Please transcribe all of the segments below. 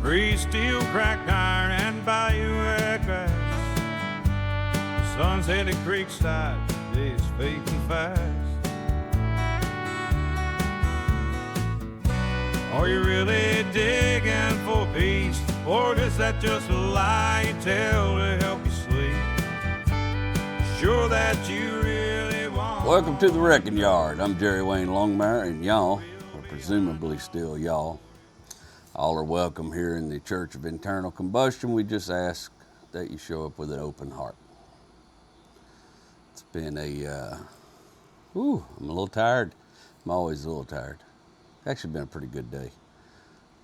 Free steel, cracked iron, and bayou grass. Sunset at Creekside is fading fast. Are you really digging for peace, or is that just a lie you tell to help you sleep? Sure that you really want. Welcome to the Wrecking Yard. I'm Jerry Wayne Longmire, and y'all, or presumably still y'all, all are welcome here in the Church of Internal Combustion. We just ask that you show up with an open heart. It's been I'm a little tired. I'm always a little tired. Actually been a pretty good day.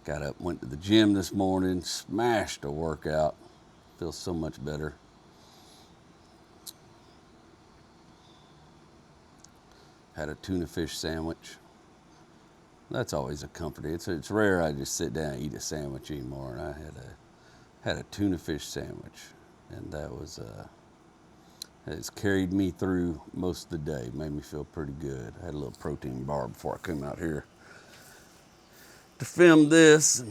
Got up, went to the gym this morning, smashed a workout. Feels so much better. Had a tuna fish sandwich. That's always a comfort. It's rare I just sit down and eat a sandwich anymore. And I had a tuna fish sandwich, and that was it's carried me through most of the day. Made me feel pretty good. I had a little protein bar before I came out here to film this.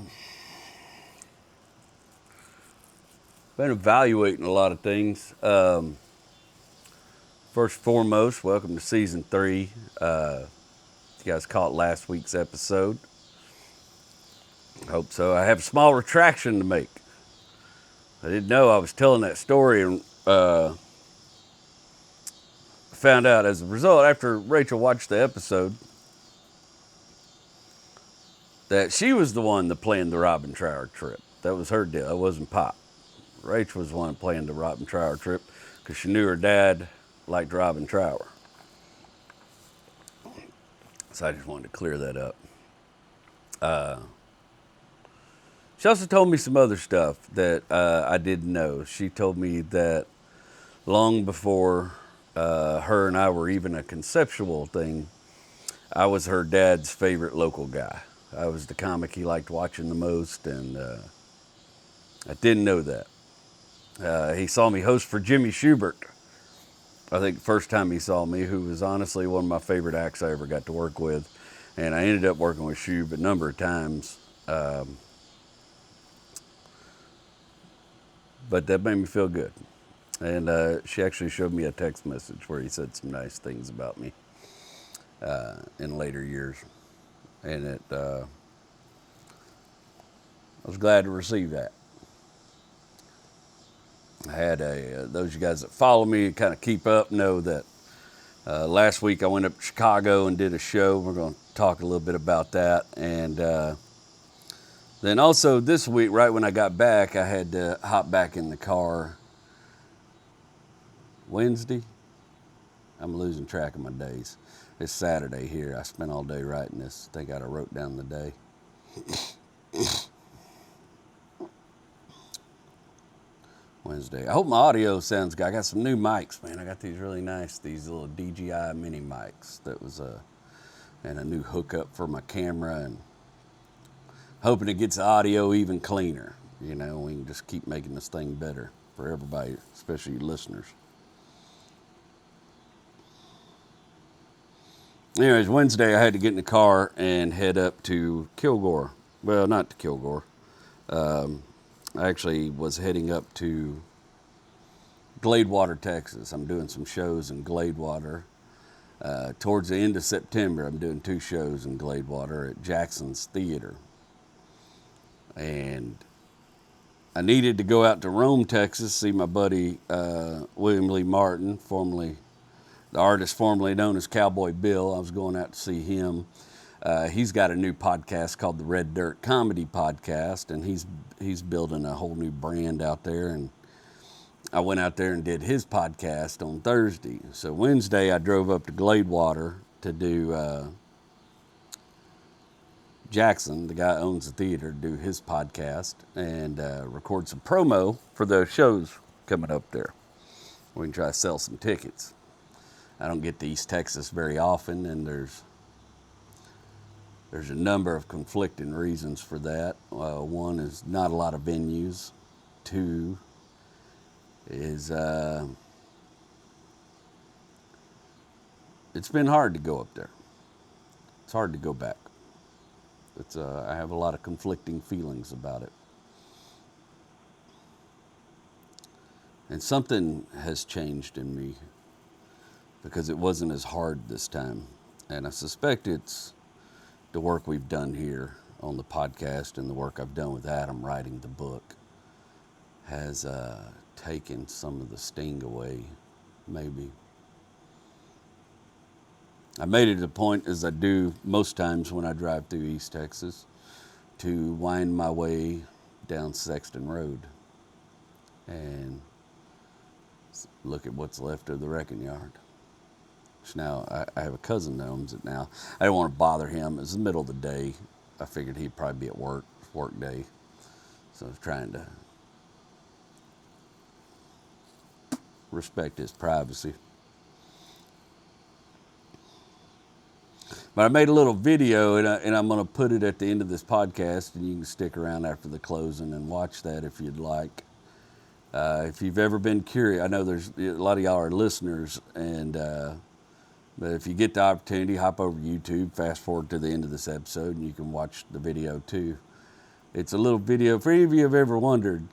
Been evaluating a lot of things. First and foremost, welcome to season 3. You guys caught last week's episode. Hope so. I have a small retraction to make. I didn't know I was telling that story, and found out as a result after Rachel watched the episode that she was the one that planned the Robin Trower trip. That was her deal. That wasn't Pop. Rachel was the one that planned the Robin Trower trip because she knew her dad liked Robin Trower. So I just wanted to clear that up. She also told me some other stuff that I didn't know. She told me that long before her and I were even a conceptual thing, I was her dad's favorite local guy. I was the comic he liked watching the most, and I didn't know that. He saw me host for Jimmy Schubert. I think the first time he saw me, who was honestly one of my favorite acts I ever got to work with. And I ended up working with Shub a number of times. But that made me feel good. And she actually showed me a text message where he said some nice things about me in later years. And I was glad to receive that. I had those of you guys that follow me, kind of keep up, know that last week I went up to Chicago and did a show. We're going to talk a little bit about that. And then also this week, right when I got back, I had to hop back in the car. Wednesday? I'm losing track of my days. It's Saturday here. I spent all day writing this. I think I wrote down the day. Wednesday. I hope my audio sounds good. I got some new mics, man. I got these really nice, these little DJI mini mics. That was and a new hookup for my camera, and hoping it gets the audio even cleaner. You know, we can just keep making this thing better for everybody, especially you listeners. Anyways, Wednesday I had to get in the car and head up to Kilgore. Well, not to Kilgore. I actually was heading up to Gladewater, Texas. I'm doing some shows in Gladewater. Towards the end of September, I'm doing 2 shows in Gladewater at Jackson's Theater. And I needed to go out to Rome, Texas, see my buddy William Lee Martin, the artist formerly known as Cowboy Bill. I was going out to see him. He's got a new podcast called the Red Dirt Comedy Podcast, and he's building a whole new brand out there. And I went out there and did his podcast on Thursday. So Wednesday I drove up to Gladewater to do Jackson, the guy who owns the theater, to do his podcast and record some promo for those shows coming up there. We can try to sell some tickets. I don't get to East Texas very often, and there's a number of conflicting reasons for that. One is not a lot of venues. 2 is it's been hard to go up there. It's hard to go back. I have a lot of conflicting feelings about it. And something has changed in me because it wasn't as hard this time. And I suspect it's the work we've done here on the podcast and the work I've done with Adam writing the book has taken some of the sting away, maybe. I made it a point, as I do most times when I drive through East Texas, to wind my way down Sexton Road and look at what's left of the wrecking yard. So now I have a cousin that owns it now. I didn't want to bother him. It was the middle of the day. I figured he'd probably be at work day. So I was trying to respect his privacy. But I made a little video, and I'm going to put it at the end of this podcast, and you can stick around after the closing and watch that if you'd like. If you've ever been curious, I know there's a lot of y'all are listeners, and but if you get the opportunity, hop over to YouTube, fast forward to the end of this episode, and you can watch the video too. It's a little video for any of you have ever wondered,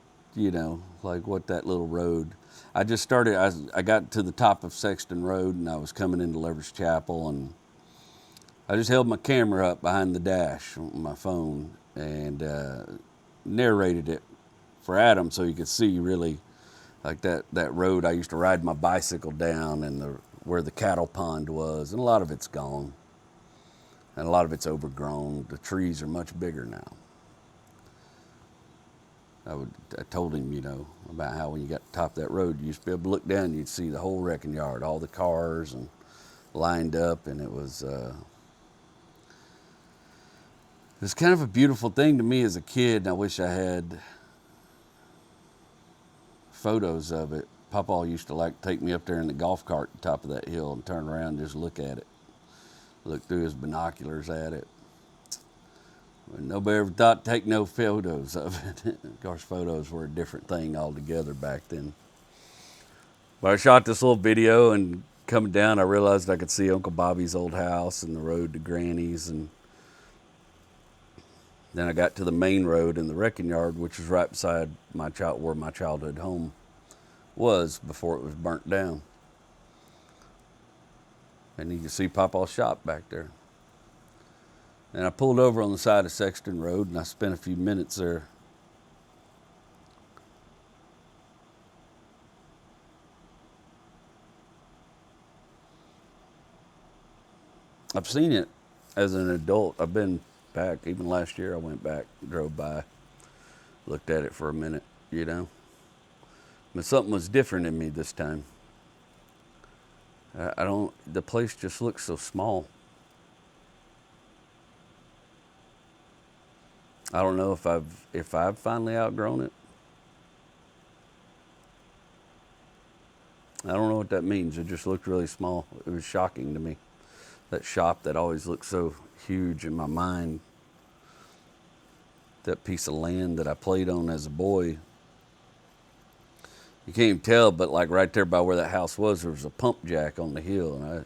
like what that little road. I just started. I got to the top of Sexton Road, and I was coming into Lover's Chapel, and I just held my camera up behind the dash on my phone and narrated it for Adam so he could see really like that road I used to ride my bicycle down and where the cattle pond was. And a lot of it's gone. And a lot of it's overgrown. The trees are much bigger now. I told him, about how when you got to the top of that road, you used to be able to look down and you'd see the whole wrecking yard, all the cars and lined up, and it was kind of a beautiful thing to me as a kid, and I wish I had photos of it. Papa used to like take me up there in the golf cart at the top of that hill and turn around and just look at it. Look through his binoculars at it. Nobody ever thought to take no photos of it. Of course, photos were a different thing altogether back then. But I shot this little video, and coming down, I realized I could see Uncle Bobby's old house and the road to Granny's, and then I got to the main road in the wrecking yard, which was right beside where my childhood home was before it was burnt down. And you can see Papa's shop back there. And I pulled over on the side of Sexton Road, and I spent a few minutes there. I've seen it as an adult. I've been back, even last year I went back, drove by, looked at it for a minute, But something was different in me this time. The place just looks so small. I don't know if I've finally outgrown it. I don't know what that means. It just looked really small. It was shocking to me. That shop that always looked so huge in my mind. That piece of land that I played on as a boy. You can't even tell, but like right there by where that house was, there was a pump jack on the hill, and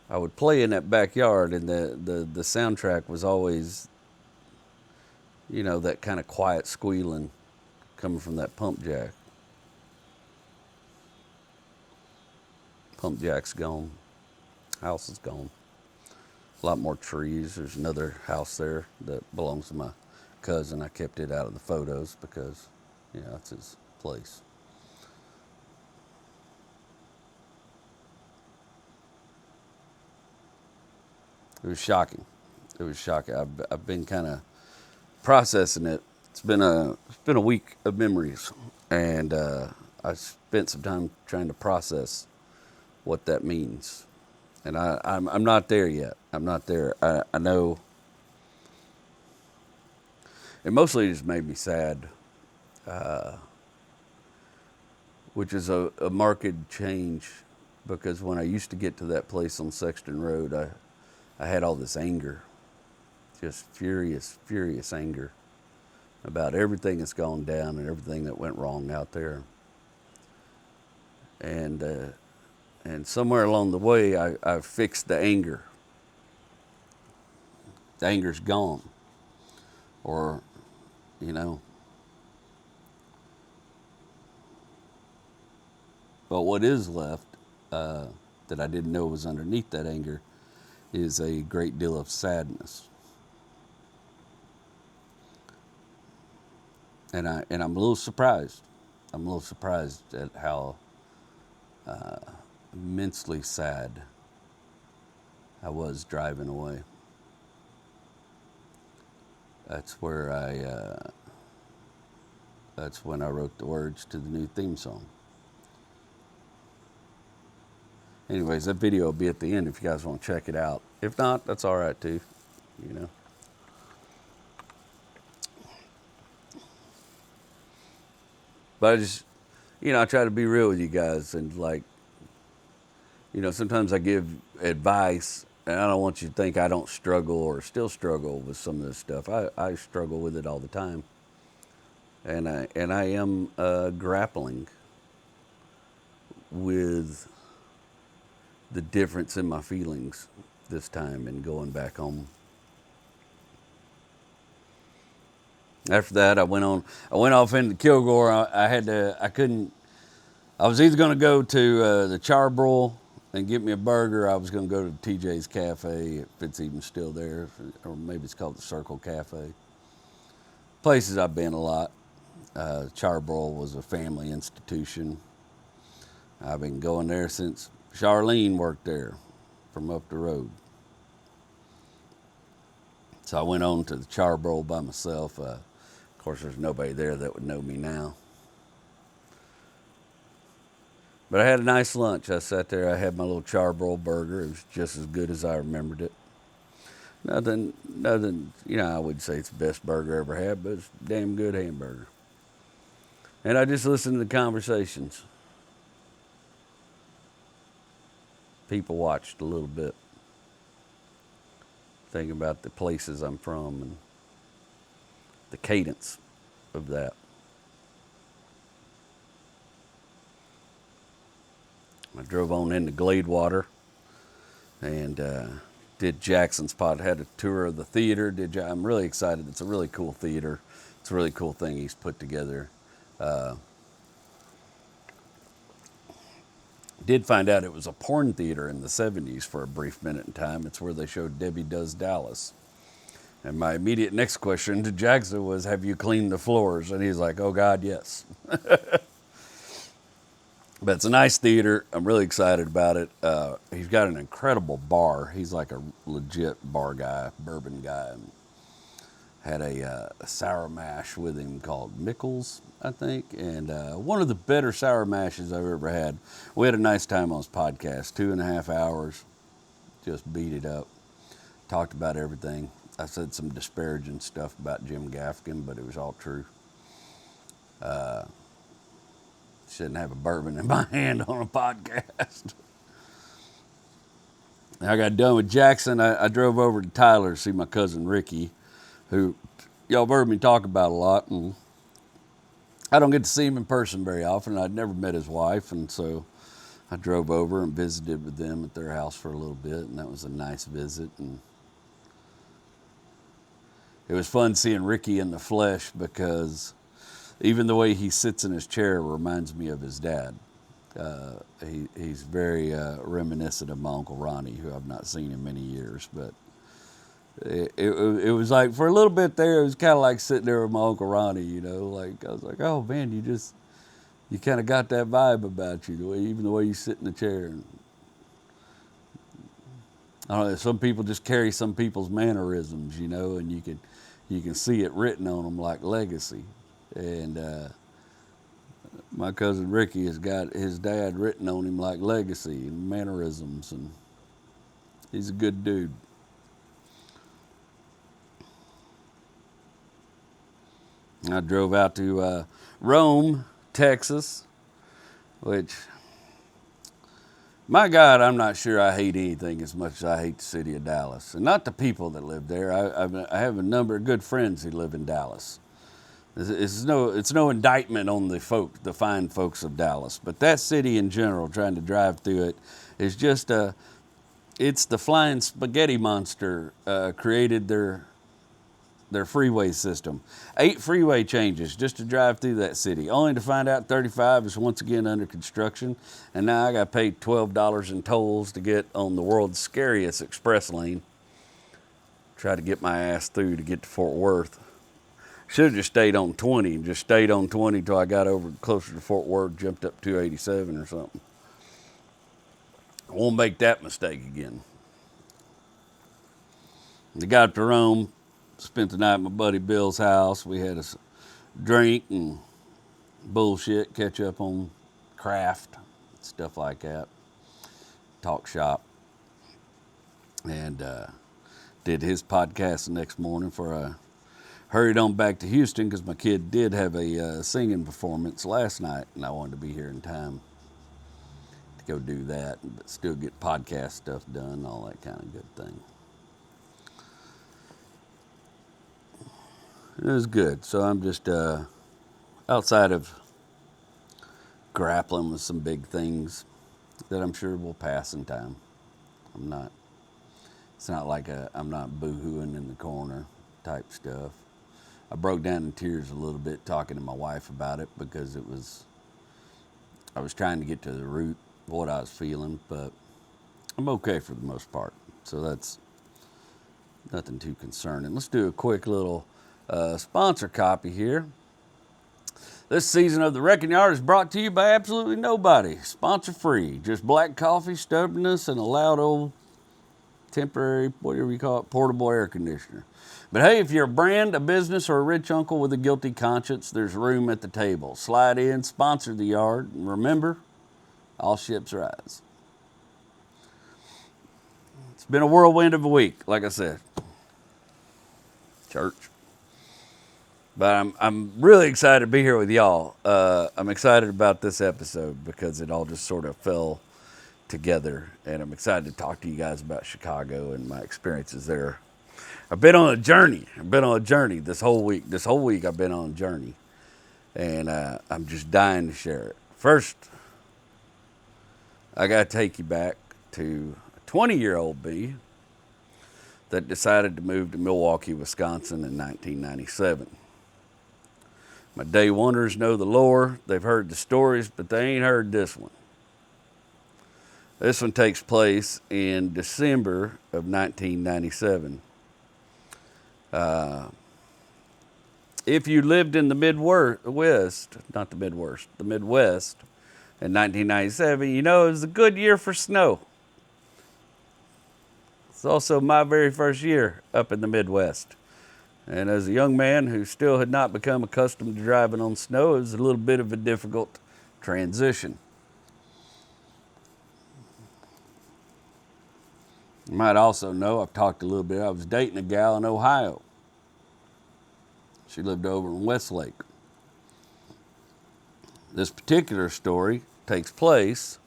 I would play in that backyard, and the soundtrack was always, that kind of quiet squealing coming from that pump jack. Pump jack's gone. House is gone. A lot more trees. There's another house there that belongs to my cousin. I kept it out of the photos because, it's his place. It was shocking. I've been kind of processing it. It's been a week of memories, and I spent some time trying to process what that means. And I'm not there yet. I'm not there. I know. It mostly just made me sad, which is a marked change, because when I used to get to that place on Sexton Road, I had all this anger, just furious anger about everything that's gone down and everything that went wrong out there. And somewhere along the way, I fixed the anger. The anger's gone. Or, But what is left that I didn't know was underneath that anger is a great deal of sadness. And I'm a little surprised. I'm a little surprised at how immensely sad I was driving away. That's when I wrote the words to the new theme song. Anyways, that video will be at the end if you guys want to check it out. If not, that's all right too, you know. But I just, I try to be real with you guys, and like, sometimes I give advice, and I don't want you to think I don't struggle or still struggle with some of this stuff. I struggle with it all the time, and I am grappling with the difference in my feelings this time and going back home. After that, I went off into Kilgore. I was either going to go to the Charbroil and get me a burger. I was going to go to TJ's Cafe, if it's even still there, or maybe it's called the Circle Cafe. Places I've been a lot. Charbroil was a family institution. I've been going there since Charlene worked there from up the road. So I went on to the Charbroil by myself. Of course, there's nobody there that would know me now. But I had a nice lunch. I sat there, I had my little Charbroil burger. It was just as good as I remembered it. Nothing, I wouldn't say it's the best burger I ever had, but it's a damn good hamburger. And I just listened to the conversations. People watched a little bit. Thinking about the places I'm from and the cadence of that. I drove on into Gladewater and did Jackson's pod. Had a tour of the theater. I'm really excited. It's a really cool theater. It's a really cool thing he's put together. Did find out it was a porn theater in the 70s for a brief minute in time. It's where they showed Debbie Does Dallas. And my immediate next question to Jackson was, have you cleaned the floors? And he's like, oh God, yes. But it's a nice theater. I'm really excited about it. He's got an incredible bar. He's like a legit bar guy, bourbon guy. Had a sour mash with him called Mickles, I think. And one of the better sour mashes I've ever had. We had a nice time on his podcast, 2.5 hours. Just beat it up. Talked about everything. I said some disparaging stuff about Jim Gaffigan, but it was all true. Shouldn't have a bourbon in my hand on a podcast. I got done with Jackson. I drove over to Tyler to see my cousin Ricky, who y'all have heard me talk about a lot. And I don't get to see him in person very often. I'd never met his wife, and so I drove over and visited with them at their house for a little bit, and that was a nice visit. And it was fun seeing Ricky in the flesh because even the way he sits in his chair reminds me of his dad. He's very reminiscent of my Uncle Ronnie, who I've not seen in many years. But it was like, for a little bit there, it was kind of like sitting there with my Uncle Ronnie, Like, I was like, oh, man, you kind of got that vibe about you, even the way you sit in the chair. And I don't know, some people just carry some people's mannerisms, and you can see it written on them like legacy. And my cousin Ricky has got his dad written on him like legacy and mannerisms, and he's a good dude. I drove out to Rome, Texas, which, my God, I'm not sure I hate anything as much as I hate the city of Dallas. And not the people that live there. I have a number of good friends who live in Dallas. It's no indictment on the fine folks of Dallas, but that city in general, trying to drive through it, is just it's the flying spaghetti monster created their their freeway system. 8 freeway changes just to drive through that city, only to find out 35 is once again under construction. And now I got to pay $12 in tolls to get on the world's scariest express lane. Try to get my ass through to get to Fort Worth. Should have just stayed on 20 and just stayed on 20 till I got over closer to Fort Worth, jumped up 287 or something. I won't make that mistake again. I got to Rome, spent the night at my buddy Bill's house. We had a drink and bullshit, catch up on craft, stuff like that. Talk shop. And did his podcast the next morning before I hurried on back to Houston because my kid did have a singing performance last night, and I wanted to be here in time to go do that, but still get podcast stuff done, all that kind of good thing. It was good. So I'm just outside of grappling with some big things that I'm sure will pass in time. It's not like I'm not boo-hooing in the corner type stuff. I broke down in tears a little bit talking to my wife about it because I was trying to get to the root of what I was feeling, but I'm okay for the most part. So that's nothing too concerning. Let's do a quick little sponsor copy here. This season of The Wrecking Yard is brought to you by absolutely nobody. Sponsor free. Just black coffee, stubbornness, and a loud old temporary, whatever you call it, portable air conditioner. But hey, if you're a brand, a business, or a rich uncle with a guilty conscience, there's room at the table. Slide in, sponsor the yard, and remember, all ships rise. It's been a whirlwind of a week, like I said. Church. But I'm really excited to be here with y'all. I'm excited about this episode because it all just sort of fell together. And I'm excited to talk to you guys about Chicago and my experiences there. I've been on a journey. This whole week. I've been on a journey. And I'm just dying to share it. First, I got to take you back to a 20-year-old me that decided to move to Milwaukee, Wisconsin in 1997. My day oneers know the lore. They've heard the stories, but they ain't heard this one. This one takes place in December of 1997. If you lived in the Midwest in 1997, you know it was a good year for snow. It's also my very first year up in the Midwest. And as a young man who still had not become accustomed to driving on snow, it was a little bit of a difficult transition. You might also know, I've talked a little bit, I was dating a gal in Ohio. She lived over in Westlake. This particular story takes place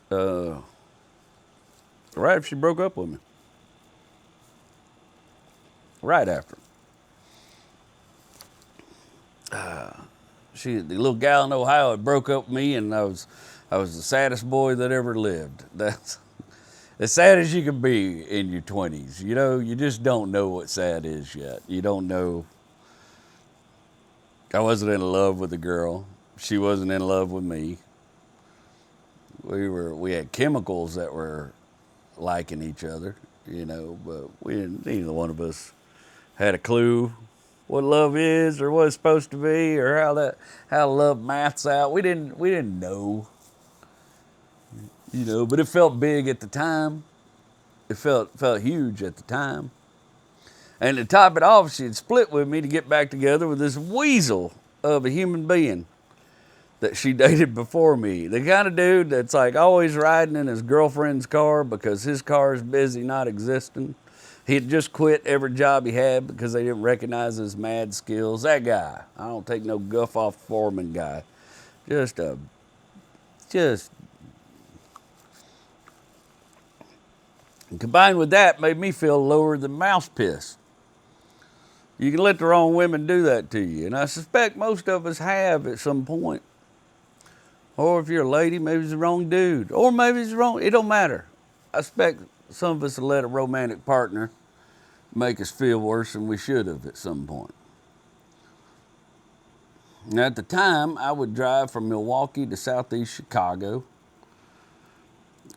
right after she broke up with me. Right after. The little gal in Ohio had broke up with me, and I was the saddest boy that ever lived. That's as sad as you can be in your 20s. You know, you just don't know what sad is yet. You don't know. I wasn't in love with the girl. She wasn't in love with me. We had chemicals that were liking each other, you know, but neither one of us had a clue what love is or what it's supposed to be or how love maths out. We didn't know. You know, but it felt big at the time. It felt huge at the time. And to top it off, she had split with me to get back together with this weasel of a human being that she dated before me. The kind of dude that's like always riding in his girlfriend's car because his car is busy not existing. He had just quit every job he had because they didn't recognize his mad skills. That guy. I don't take no guff off foreman guy. Just and combined with that made me feel lower than mouse piss. You can let the wrong women do that to you. And I suspect most of us have at some point. Or if you're a lady, maybe it's the wrong dude. Or maybe it's the wrong, it don't matter. I suspect some of us have let a romantic partner make us feel worse than we should have at some point. Now, at the time, I would drive from Milwaukee to southeast Chicago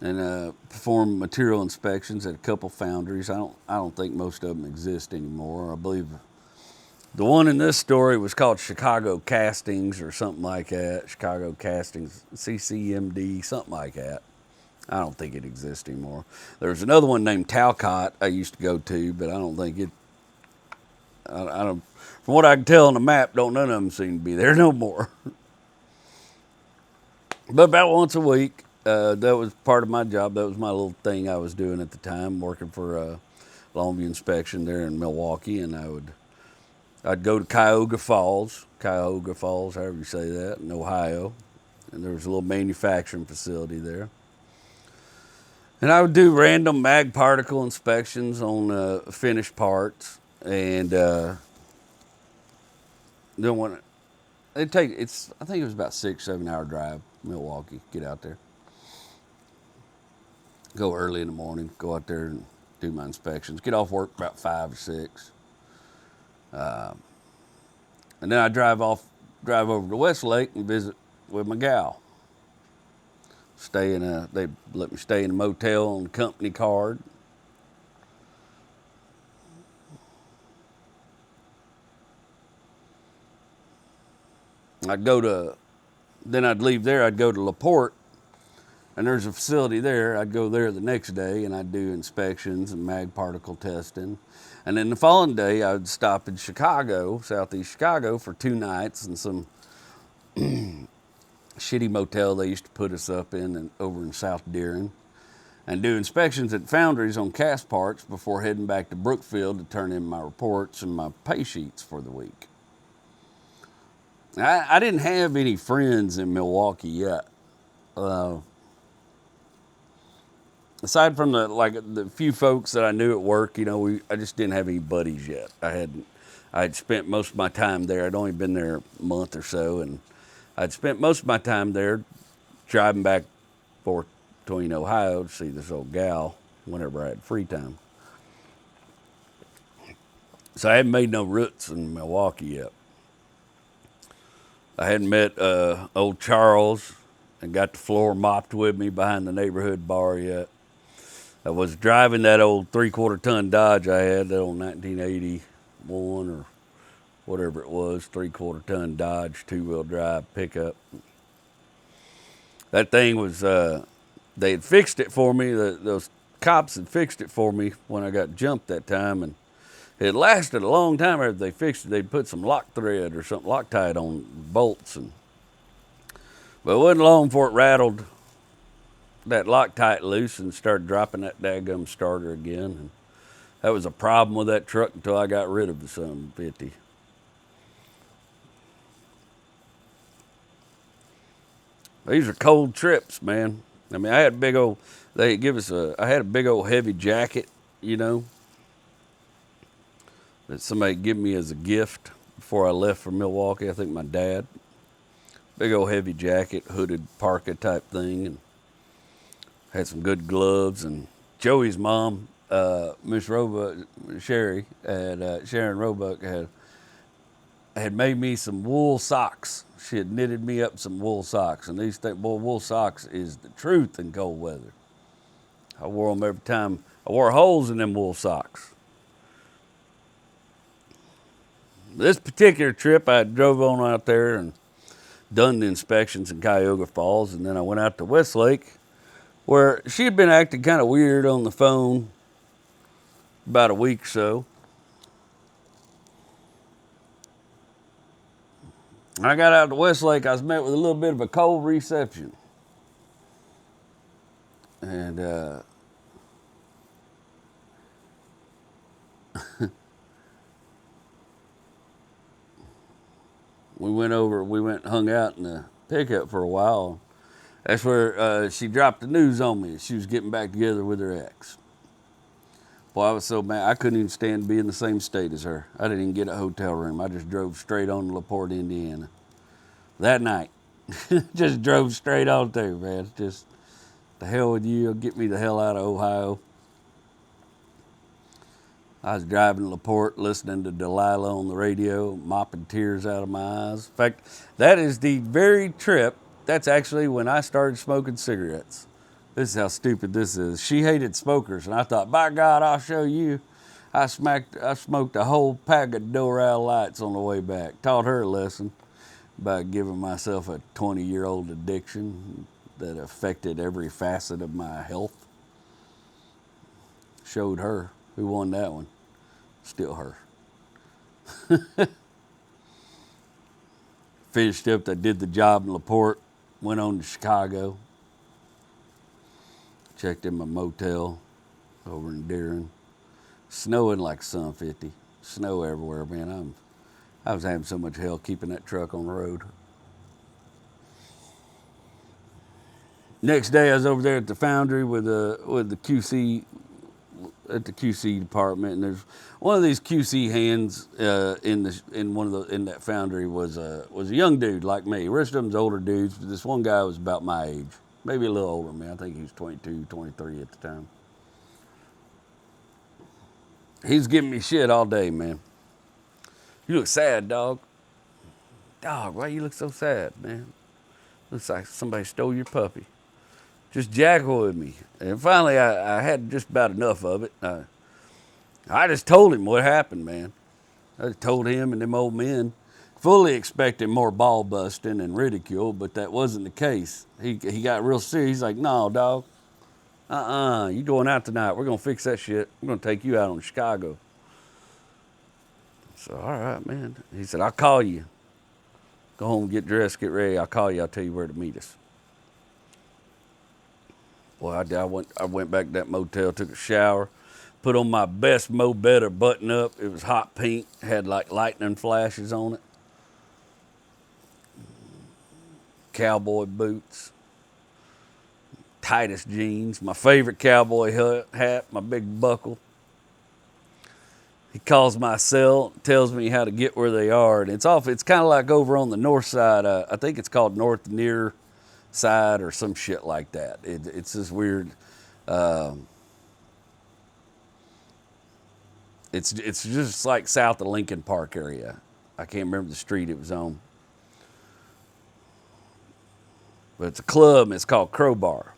and perform material inspections at a couple foundries. I don't think most of them exist anymore. I believe the one in this story was called Chicago Castings or something like that. Chicago Castings, CCMD, something like that. I don't think it exists anymore. There's another one named Talcott I used to go to, but I don't think it. I don't. From what I can tell on the map, none of them seem to be there no more. But about once a week, that was part of my job. That was my little thing I was doing at the time, working for Longview Inspection there in Milwaukee, and I'd go to Cuyahoga Falls, however you say that, in Ohio, and there was a little manufacturing facility there. And I would do random mag particle inspections on finished parts, and then when I think it was about 6-7 hour drive, Milwaukee, get out there. Go early in the morning, go out there and do my inspections. Get off work about 5 or 6. And then I drive over to Westlake and visit with my gal. They let me stay in a motel on the company card. Then I'd leave there, I'd go to LaPorte, and there's a facility there. I'd go there the next day and I'd do inspections and mag particle testing. And then the following day, I'd stop in Chicago, southeast Chicago, for 2 nights in some shitty motel they used to put us up in and over in South Deering, and do inspections at foundries on cast parts before heading back to Brookfield to turn in my reports and my pay sheets for the week. I didn't have any friends in Milwaukee yet. Aside from the few folks that I knew at work, I just didn't have any buddies yet. I had spent most of my time there. I'd only been there a month or so, and I'd spent most of my time there driving back between Ohio to see this old gal whenever I had free time. So I hadn't made no roots in Milwaukee yet. I hadn't met old Charles and got the floor mopped with me behind the neighborhood bar yet. I was driving that old 3/4 ton Dodge I had, that old 1981 or whatever it was, 3/4 ton Dodge 2-wheel drive pickup. That thing was, they had fixed it for me. Those cops had fixed it for me when I got jumped that time, and it lasted a long time after they fixed it. They'd put some lock thread or something, Loctite on bolts, but it wasn't long before it rattled that Loctite loose and started dropping that daggum starter again. And that was a problem with that truck until I got rid of the son of a 50. These are cold trips, man. I mean, I had a big old heavy jacket, that somebody gave me as a gift before I left for Milwaukee. I think my dad. Big old heavy jacket, hooded parka type thing, and had some good gloves. And Joey's mom, Miss Roebuck, Sharon Roebuck, had made me some wool socks. She had knitted me up some wool socks, and wool socks is the truth in cold weather. I wore them every time. I wore holes in them wool socks. This particular trip, I drove on out there and done the inspections in Cuyahoga Falls, and then I went out to Westlake, where she had been acting kind of weird on the phone about a week or so. When I got out to Westlake, I was met with a little bit of a cold reception. And we went and hung out in the pickup for a while. That's where she dropped the news on me. She was getting back together with her ex. Boy, I was so mad. I couldn't even stand to be in the same state as her. I didn't even get a hotel room. I just drove straight on to LaPorte, Indiana. That night. Just drove straight on there, man. Just, the hell with you. Get me the hell out of Ohio. I was driving to LaPorte, listening to Delilah on the radio, mopping tears out of my eyes. In fact, that is the very trip. That's actually when I started smoking cigarettes. This is how stupid this is. She hated smokers, and I thought, by God, I'll show you. I smoked a whole pack of Doral Lights on the way back. Taught her a lesson about giving myself a 20-year-old addiction that affected every facet of my health. Showed her. Who won that one? Still her. Finished up, I did the job in LaPorte, went on to Chicago, checked in my motel over in Deering. Snowing like sun 50. Snow everywhere, man. I was having so much hell keeping that truck on the road. Next day, I was over there at the foundry with the QC at the QC department, and there's one of these QC hands in that foundry was a young dude like me. The rest of them's older dudes, but this one guy was about my age, maybe a little older than me. I think he was 22, 23 at the time. He's giving me shit all day, man. You look sad, dog. Dog, why you look so sad, man? Looks like somebody stole your puppy. Just jackal with me. And finally, I had just about enough of it. I just told him what happened, man. I just told him and them old men, fully expecting more ball busting and ridicule, but that wasn't the case. He got real serious. He's like, no, dog. You going out tonight. We're going to fix that shit. We're going to take you out on Chicago. So, all right, man. He said, I'll call you. Go home, get dressed, get ready. I'll call you. I'll tell you where to meet us. Well, I went back to that motel, took a shower, put on my best Mo Better button up. It was hot pink, had like lightning flashes on it. Cowboy boots, tightest jeans, my favorite cowboy hat, my big buckle. He calls my cell, tells me how to get where they are, and it's kind of like over on the north side. I think it's called North Near Side or some shit like that. It's this weird. It's just like south of Lincoln Park area. I can't remember the street it was on, but it's a club. And it's called Crowbar.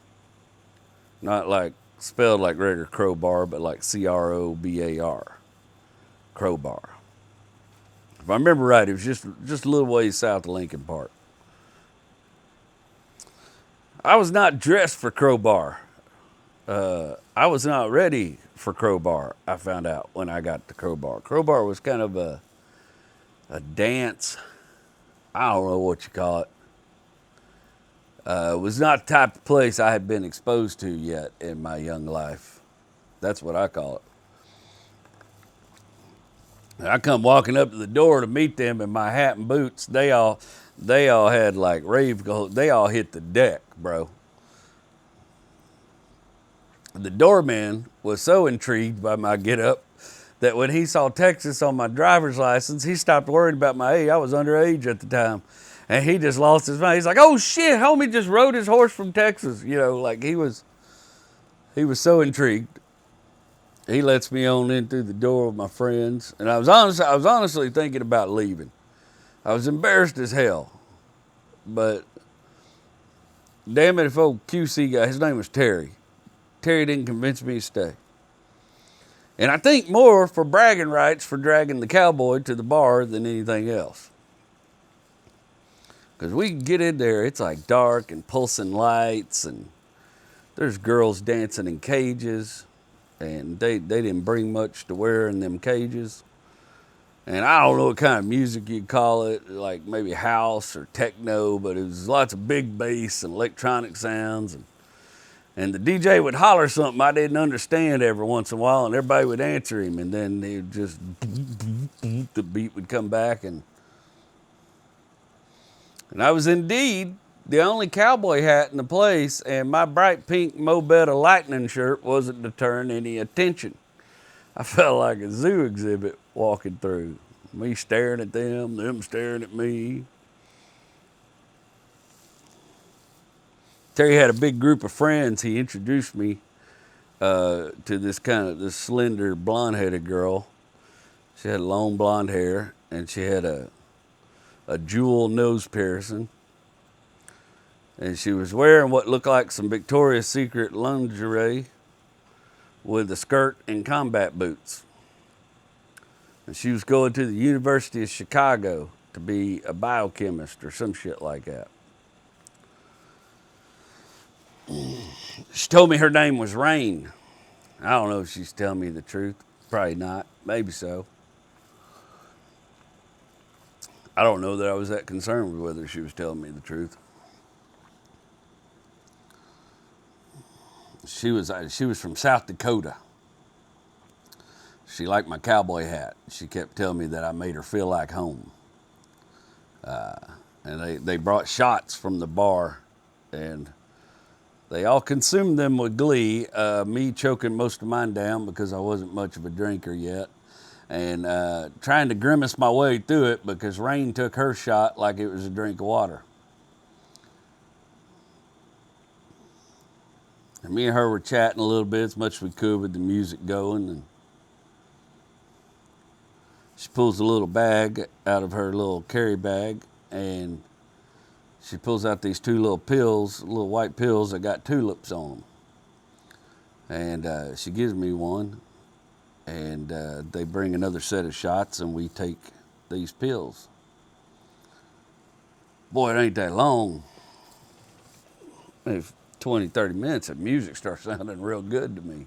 Not like spelled like regular crowbar, but like Crowbar. Crowbar. If I remember right, it was just a little ways south of Lincoln Park. I was not dressed for Crowbar. I was not ready for Crowbar, I found out when I got to Crowbar. Crowbar was kind of a dance, I don't know what you call it. It was not the type of place I had been exposed to yet in my young life. That's what I call it. And I come walking up to the door to meet them in my hat and boots. They all had like rave gold. They all hit the deck, bro. The doorman was so intrigued by my getup that when he saw Texas on my driver's license, he stopped worrying about my age. I was underage at the time. And he just lost his mind. He's like, oh shit, homie just rode his horse from Texas. You know, like he was so intrigued. He lets me on in through the door with my friends. And I was honestly thinking about leaving. I was embarrassed as hell. But damn it, if old QC guy, his name was Terry. Terry didn't convince me to stay. And I think more for bragging rights for dragging the cowboy to the bar than anything else. Because we can get in there, it's like dark and pulsing lights, and there's girls dancing in cages, and they didn't bring much to wear in them cages. And I don't know what kind of music you'd call it, like maybe house or techno, but it was lots of big bass and electronic sounds. And the DJ would holler something I didn't understand every once in a while, and everybody would answer him, and then he'd just, the beat would come back, and I was indeed the only cowboy hat in the place, and my bright pink Mo Better lightning shirt wasn't deterring any attention. I felt like a zoo exhibit walking through. Me staring at them staring at me. Terry had a big group of friends he introduced me to this slender blonde-headed girl. She had long blonde hair, and she had a jewel nose piercing. And she was wearing what looked like some Victoria's Secret lingerie with a skirt and combat boots. And she was going to the University of Chicago to be a biochemist or some shit like that. She told me her name was Rain. I don't know if she's telling me the truth. Probably not. Maybe so. I don't know that I was that concerned with whether she was telling me the truth. She was from South Dakota. She liked my cowboy hat. She kept telling me that I made her feel like home. And they brought shots from the bar, and they all consumed them with glee, me choking most of mine down because I wasn't much of a drinker yet, and trying to grimace my way through it because Rain took her shot like it was a drink of water. And me and her were chatting a little bit, as much as we could with the music going, and she pulls a little bag out of her little carry bag, and she pulls out these two little pills, little white pills that got tulips on them. And she gives me one, and they bring another set of shots, and we take these pills. Boy, it ain't that long. Maybe 20, 30 minutes, the music starts sounding real good to me.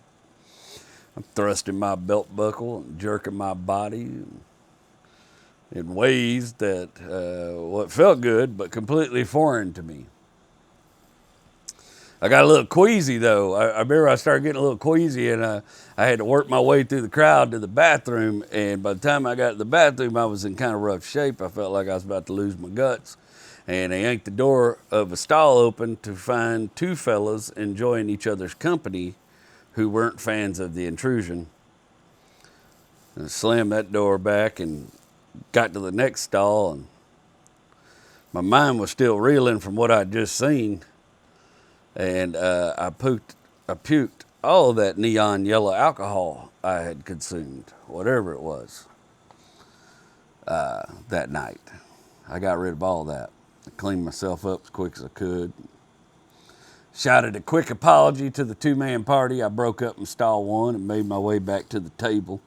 I'm thrusting my belt buckle and jerking my body in ways that what felt good, but completely foreign to me. I got a little queasy though. I remember I started getting a little queasy, and I had to work my way through the crowd to the bathroom. And by the time I got to the bathroom, I was in kind of rough shape. I felt like I was about to lose my guts. And they yanked the door of a stall open to find two fellas enjoying each other's company who weren't fans of the intrusion. And I slammed that door back and got to the next stall, and my mind was still reeling from what I'd just seen. And I puked all of that neon yellow alcohol I had consumed, whatever it was, that night. I got rid of all that. I cleaned myself up as quick as I could. Shouted a quick apology to the two-man party. I broke up in stall one and made my way back to the table.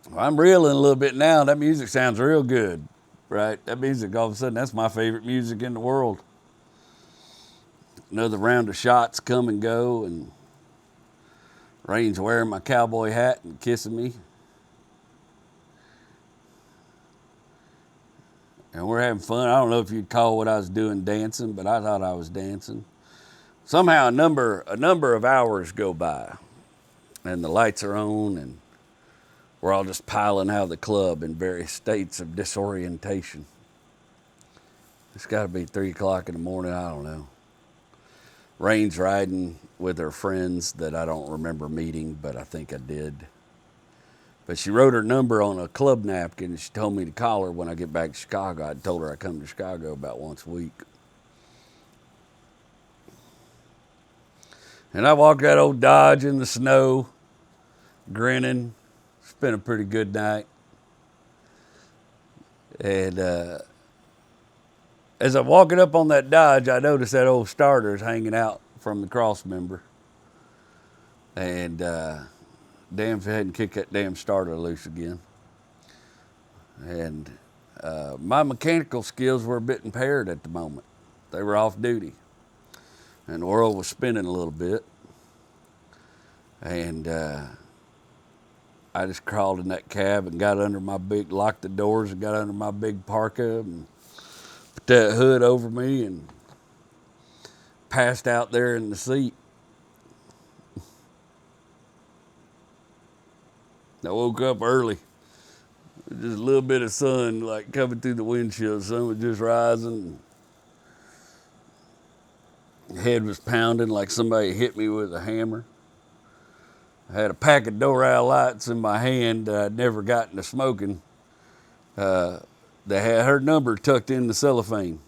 Well, I'm reeling a little bit now. That music sounds real good, right? That music, all of a sudden, that's my favorite music in the world. Another round of shots come and go, and Rain's wearing my cowboy hat and kissing me. And we're having fun. I don't know if you'd call what I was doing dancing, but I thought I was dancing. Somehow a number of hours go by, and the lights are on, and we're all just piling out of the club in various states of disorientation. It's got to be 3 o'clock in the morning. I don't know. Rain's riding with her friends that I don't remember meeting, but I think I did. But she wrote her number on a club napkin, and she told me to call her when I get back to Chicago. I told her I come to Chicago about once a week. And I walked that old Dodge in the snow, grinning. It's been a pretty good night. And as I'm walking up on that Dodge, I noticed that old starter's hanging out from the cross member. And damn if I hadn't kicked that damn starter loose again. And my mechanical skills were a bit impaired at the moment. They were off duty. And the world was spinning a little bit. And I just crawled in that cab and got under my locked the doors and got under my big parka and put that hood over me and passed out there in the seat. I woke up early. Just a little bit of sun like coming through the windshield. The sun was just rising. Head was pounding like somebody hit me with a hammer. I had a pack of Doral lights in my hand that I'd never gotten to smoking. They had her number tucked in the cellophane.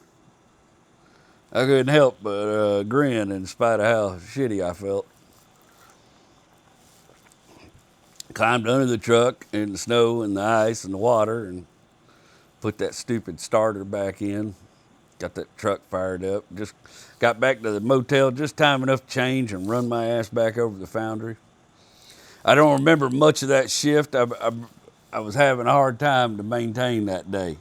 I couldn't help but grin in spite of how shitty I felt. Climbed under the truck in the snow and the ice and the water and put that stupid starter back in. Got that truck fired up. Just got back to the motel just time enough to change and run my ass back over to the foundry. I don't remember much of that shift. I was having a hard time to maintain that day.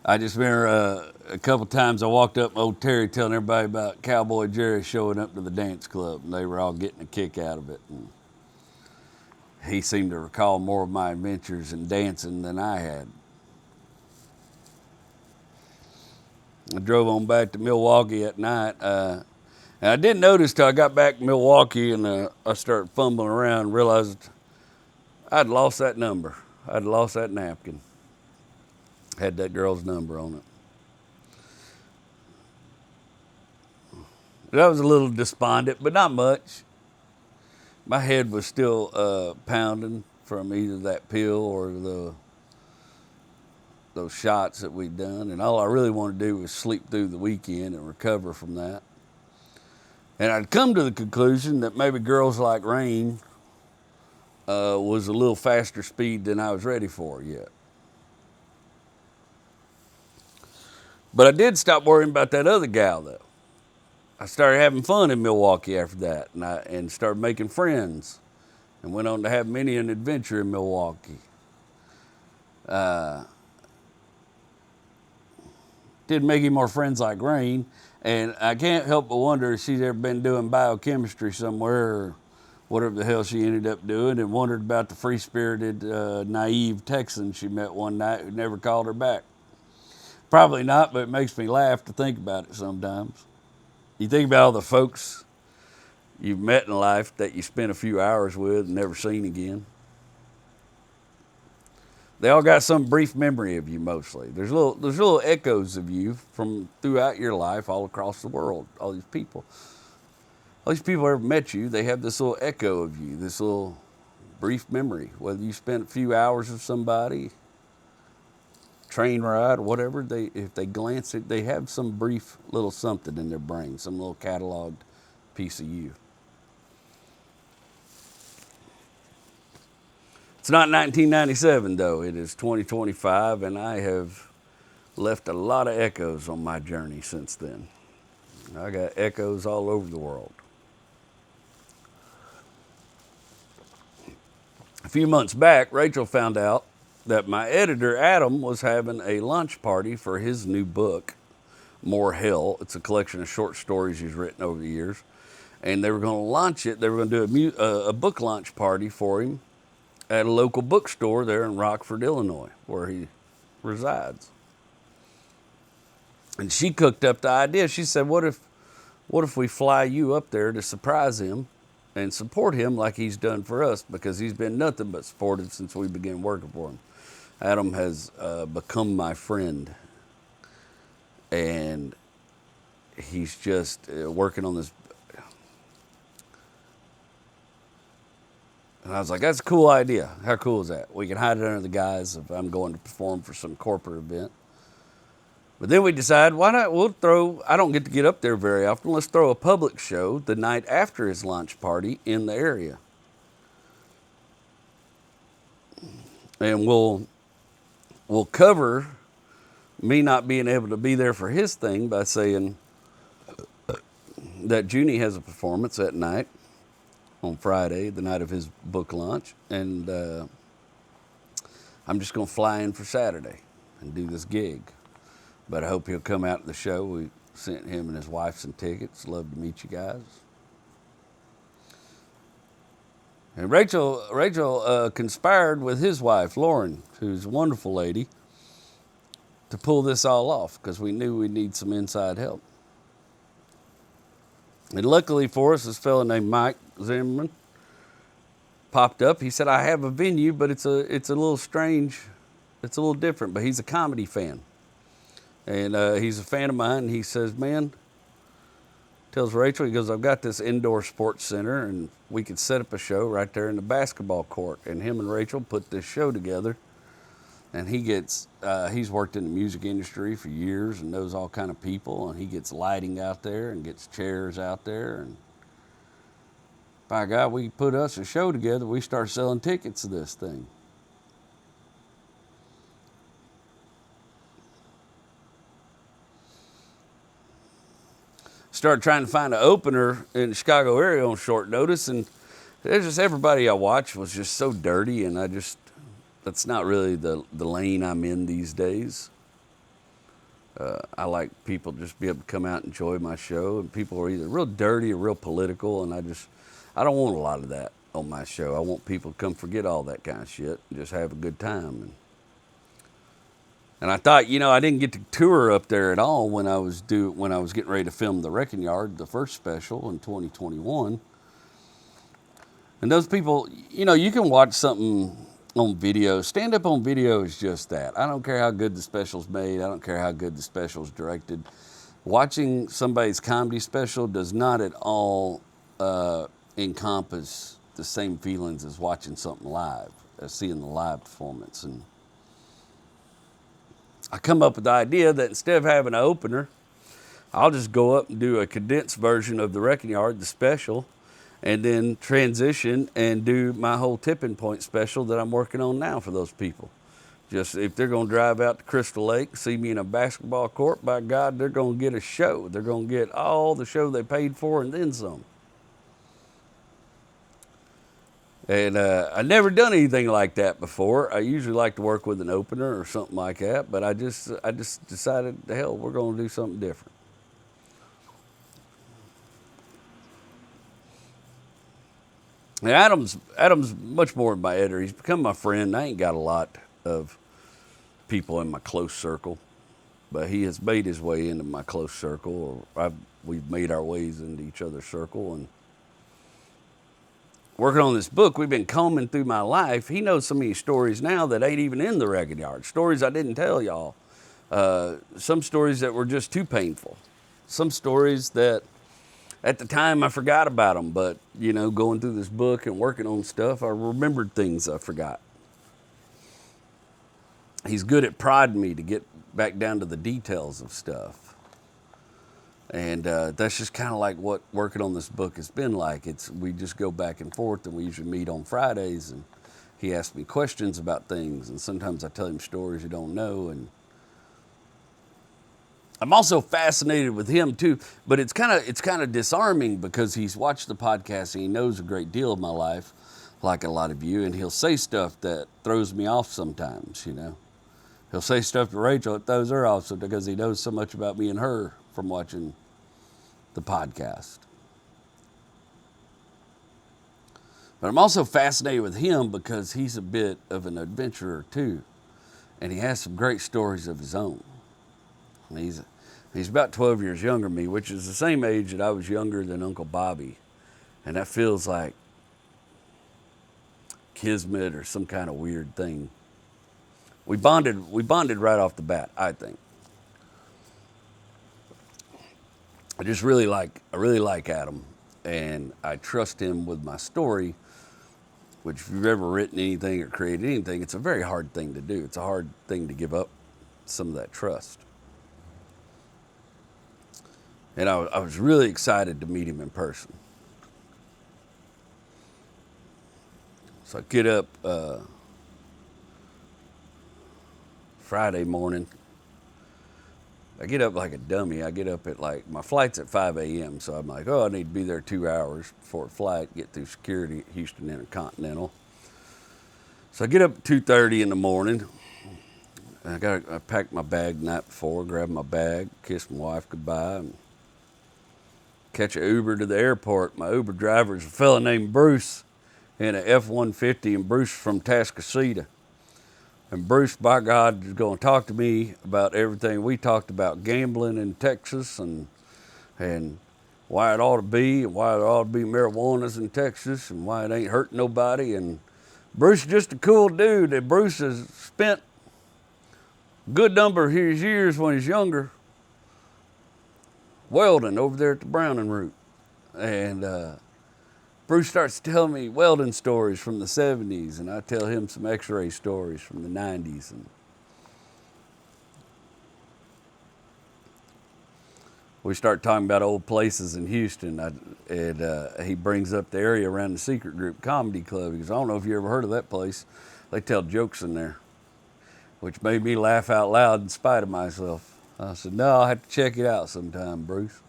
I just remember a couple times I walked up to old Terry telling everybody about Cowboy Jerry showing up to the dance club, and they were all getting a kick out of it. And he seemed to recall more of my adventures in dancing than I had. I drove on back to Milwaukee at night. And I didn't notice till I got back to Milwaukee and I started fumbling around and realized I'd lost that number. I'd lost that napkin. Had that girl's number on it. I was a little despondent, but not much. My head was still pounding from either that pill or those shots that we'd done, and all I really wanted to do was sleep through the weekend and recover from that. And I'd come to the conclusion that maybe Girls Like Rain was a little faster speed than I was ready for yet. But I did stop worrying about that other gal, though. I started having fun in Milwaukee after that, and started making friends, and went on to have many an adventure in Milwaukee. Didn't make any more friends like Rain, and I can't help but wonder if she's ever been doing biochemistry somewhere or whatever the hell she ended up doing, and wondered about the free-spirited, naive Texan she met one night who never called her back. Probably not, but it makes me laugh to think about it sometimes. You think about all the folks you've met in life that you spent a few hours with and never seen again. They all got some brief memory of you mostly. There's little echoes of you from throughout your life all across the world. All these people ever met you, they have this little echo of you, this little brief memory. Whether you spent a few hours with somebody, train ride, or whatever, if they glance at, they have some brief little something in their brain, some little cataloged piece of you. It's not 1997, though. It is 2025, and I have left a lot of echoes on my journey since then. I got echoes all over the world. A few months back, Rachel found out that my editor, Adam, was having a launch party for his new book, More Hell. It's a collection of short stories he's written over the years. And they were going to launch it. They were going to do a book launch party for him at a local bookstore there in Rockford, Illinois, where he resides. And she cooked up the idea. She said, what if we fly you up there to surprise him and support him like he's done for us, because he's been nothing but supportive since we began working for him. Adam has become my friend, and he's just working on this. And I was like, that's a cool idea. How cool is that? We can hide it under the guise of I'm going to perform for some corporate event. But then we decided, why not, I don't get to get up there very often, let's throw a public show the night after his launch party in the area. And we'll cover me not being able to be there for his thing by saying that Junie has a performance that night on Friday, the night of his book launch, and I'm just going to fly in for Saturday and do this gig. But I hope he'll come out to the show. We sent him and his wife some tickets. Love to meet you guys. And Rachel conspired with his wife, Lauren, who's a wonderful lady, to pull this all off, because we knew we'd need some inside help. And luckily for us, this fellow named Mike Zimmerman popped up. He said, I have a venue, but it's a little strange. It's a little different, but he's a comedy fan. And he's a fan of mine. And he says, man, tells Rachel, he goes, I've got this indoor sports center, and we could set up a show right there in the basketball court. And him and Rachel put this show together. and he's worked in the music industry for years and knows all kind of people, and he gets lighting out there and gets chairs out there, and by God, we put us a show together. We start selling tickets to this thing. Started trying to find an opener in the Chicago area on short notice, and there's just everybody I watched was just so dirty, and that's not really the lane I'm in these days. I like people just be able to come out and enjoy my show, and people are either real dirty or real political, and I don't want a lot of that on my show. I want people to come forget all that kind of shit and just have a good time. And I thought, I didn't get to tour up there at all when I was getting ready to film The Wrecking Yard, the first special in 2021. And those people, you can watch something on video. Stand up on video is just that. I don't care how good the special's made. I don't care how good the special's directed. Watching somebody's comedy special does not at all encompass the same feelings as watching something live, as seeing the live performance. And I come up with the idea that instead of having an opener, I'll just go up and do a condensed version of The Wrecking Yard, the special, and then transition and do my whole tipping point special that I'm working on now for those people. Just if they're going to drive out to Crystal Lake, see me in a basketball court, by God, they're going to get a show. They're going to get all the show they paid for and then some. And I've never done anything like that before. I usually like to work with an opener or something like that, but I just decided, hell, we're going to do something different. Now, Adam's much more than my editor. He's become my friend. I ain't got a lot of people in my close circle, but he has made his way into my close circle, or we've made our ways into each other's circle. And working on this book, we've been combing through my life. He knows some of these stories now that ain't even in The Wrecking Yard. Stories I didn't tell y'all. Some stories that were just too painful. Some stories that at the time I forgot about them, but going through this book and working on stuff, I remembered things I forgot. He's good at prodding me to get back down to the details of stuff. And that's just kind of like what working on this book has been like. We just go back and forth, and we usually meet on Fridays, and he asks me questions about things, and sometimes I tell him stories he don't know. And I'm also fascinated with him too, but it's kind of disarming because he's watched the podcast and he knows a great deal of my life, like a lot of you, and he'll say stuff that throws me off sometimes. He'll say stuff to Rachel that throws her off because he knows so much about me and her from watching the podcast. But I'm also fascinated with him because he's a bit of an adventurer too, and he has some great stories of his own. And he's about 12 years younger than me, which is the same age that I was younger than Uncle Bobby, and that feels like kismet or some kind of weird thing. We bonded right off the bat, I think. I really like Adam, and I trust him with my story, which if you've ever written anything or created anything, it's a very hard thing to do. It's a hard thing to give up some of that trust. And I was really excited to meet him in person. So I get up Friday morning. I get up like a dummy. I get up at my flight's at 5 a.m. So I'm like, I need to be there 2 hours before a flight, get through security at Houston Intercontinental. So I get up at 2:30 in the morning. I packed my bag the night before, grabbed my bag, kissed my wife goodbye, and catch an Uber to the airport. My Uber driver is a fella named Bruce in an F-150, and Bruce from Tascasita. And Bruce, by God, is going to talk to me about everything we talked about, gambling in Texas and why it ought to be, and why there ought to be marijuanas in Texas, and why it ain't hurting nobody. And Bruce is just a cool dude. And Bruce has spent a good number of his years when he's younger welding over there at the Browning Route. And Bruce starts telling me welding stories from the 70s, and I tell him some x-ray stories from the 90s. And we start talking about old places in Houston. He brings up the area around the Secret Group Comedy Club. He goes, I don't know if you ever heard of that place. They tell jokes in there, which made me laugh out loud in spite of myself. I said, no, I'll have to check it out sometime, Bruce.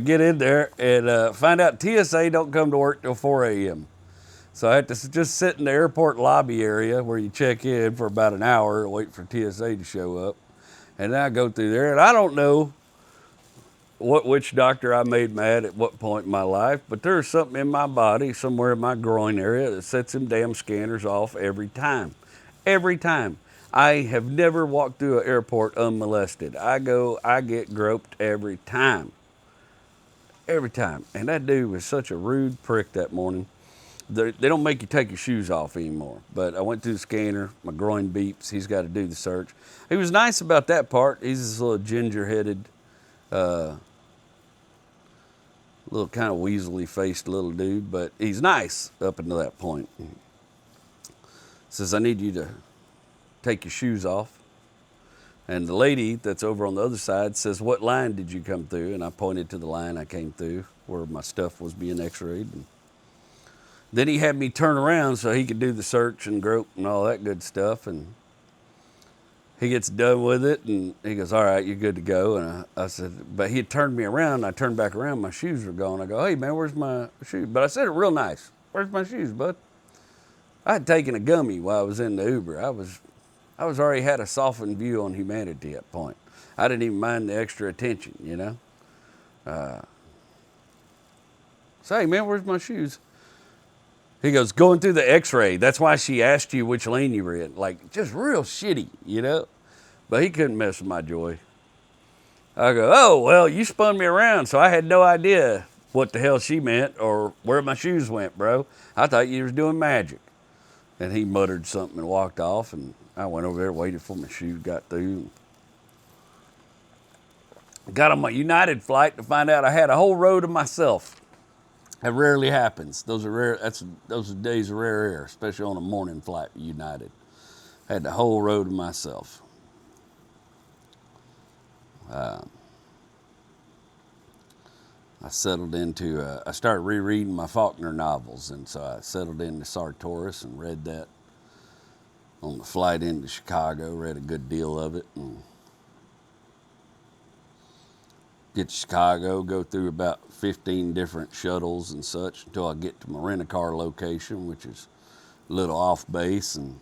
Get in there and find out TSA don't come to work till 4 a.m. So I had to just sit in the airport lobby area where you check in for about an hour and wait for TSA to show up. And then I go through there, and I don't know which doctor I made mad at what point in my life, but there's something in my body, somewhere in my groin area, that sets them damn scanners off every time. Every time. I have never walked through an airport unmolested. I get groped every time. Every time. And that dude was such a rude prick that morning. They don't make you take your shoes off anymore. But I went through the scanner. My groin beeps. He's got to do the search. He was nice about that part. He's this little ginger-headed, little kind of weaselly-faced little dude. But he's nice up until that point. Says, I need you to take your shoes off. And the lady that's over on the other side says, what line did you come through? And I pointed to the line I came through where my stuff was being x-rayed. And then he had me turn around so he could do the search and grope and all that good stuff. And he gets done with it and he goes, all right, you're good to go. And I said, but he had turned me around. I turned back around. My shoes were gone. I go, hey, man, where's my shoes? But I said it real nice. Where's my shoes, bud? I had taken a gummy while I was in the Uber. I was already had a softened view on humanity at that point. I didn't even mind the extra attention, you know. Say, hey, man, where's my shoes? He goes, going through the x-ray. That's why she asked you which lane you were in. Like, just real shitty, you know. But he couldn't mess with my joy. I go, oh, well, you spun me around, so I had no idea what the hell she meant or where my shoes went, bro. I thought you was doing magic. And he muttered something and walked off, and I went over there, waited for my shoes, got through. Got on my United flight to find out I had a whole row to myself. That rarely happens. Those are rare. Those are days of rare air, especially on a morning flight with United. I had the whole row to myself. I settled into, I started rereading my Faulkner novels, and so I settled into Sartoris and read that on the flight into Chicago, read a good deal of it. And get to Chicago, go through about 15 different shuttles and such until I get to my rent-a-car location, which is a little off base. And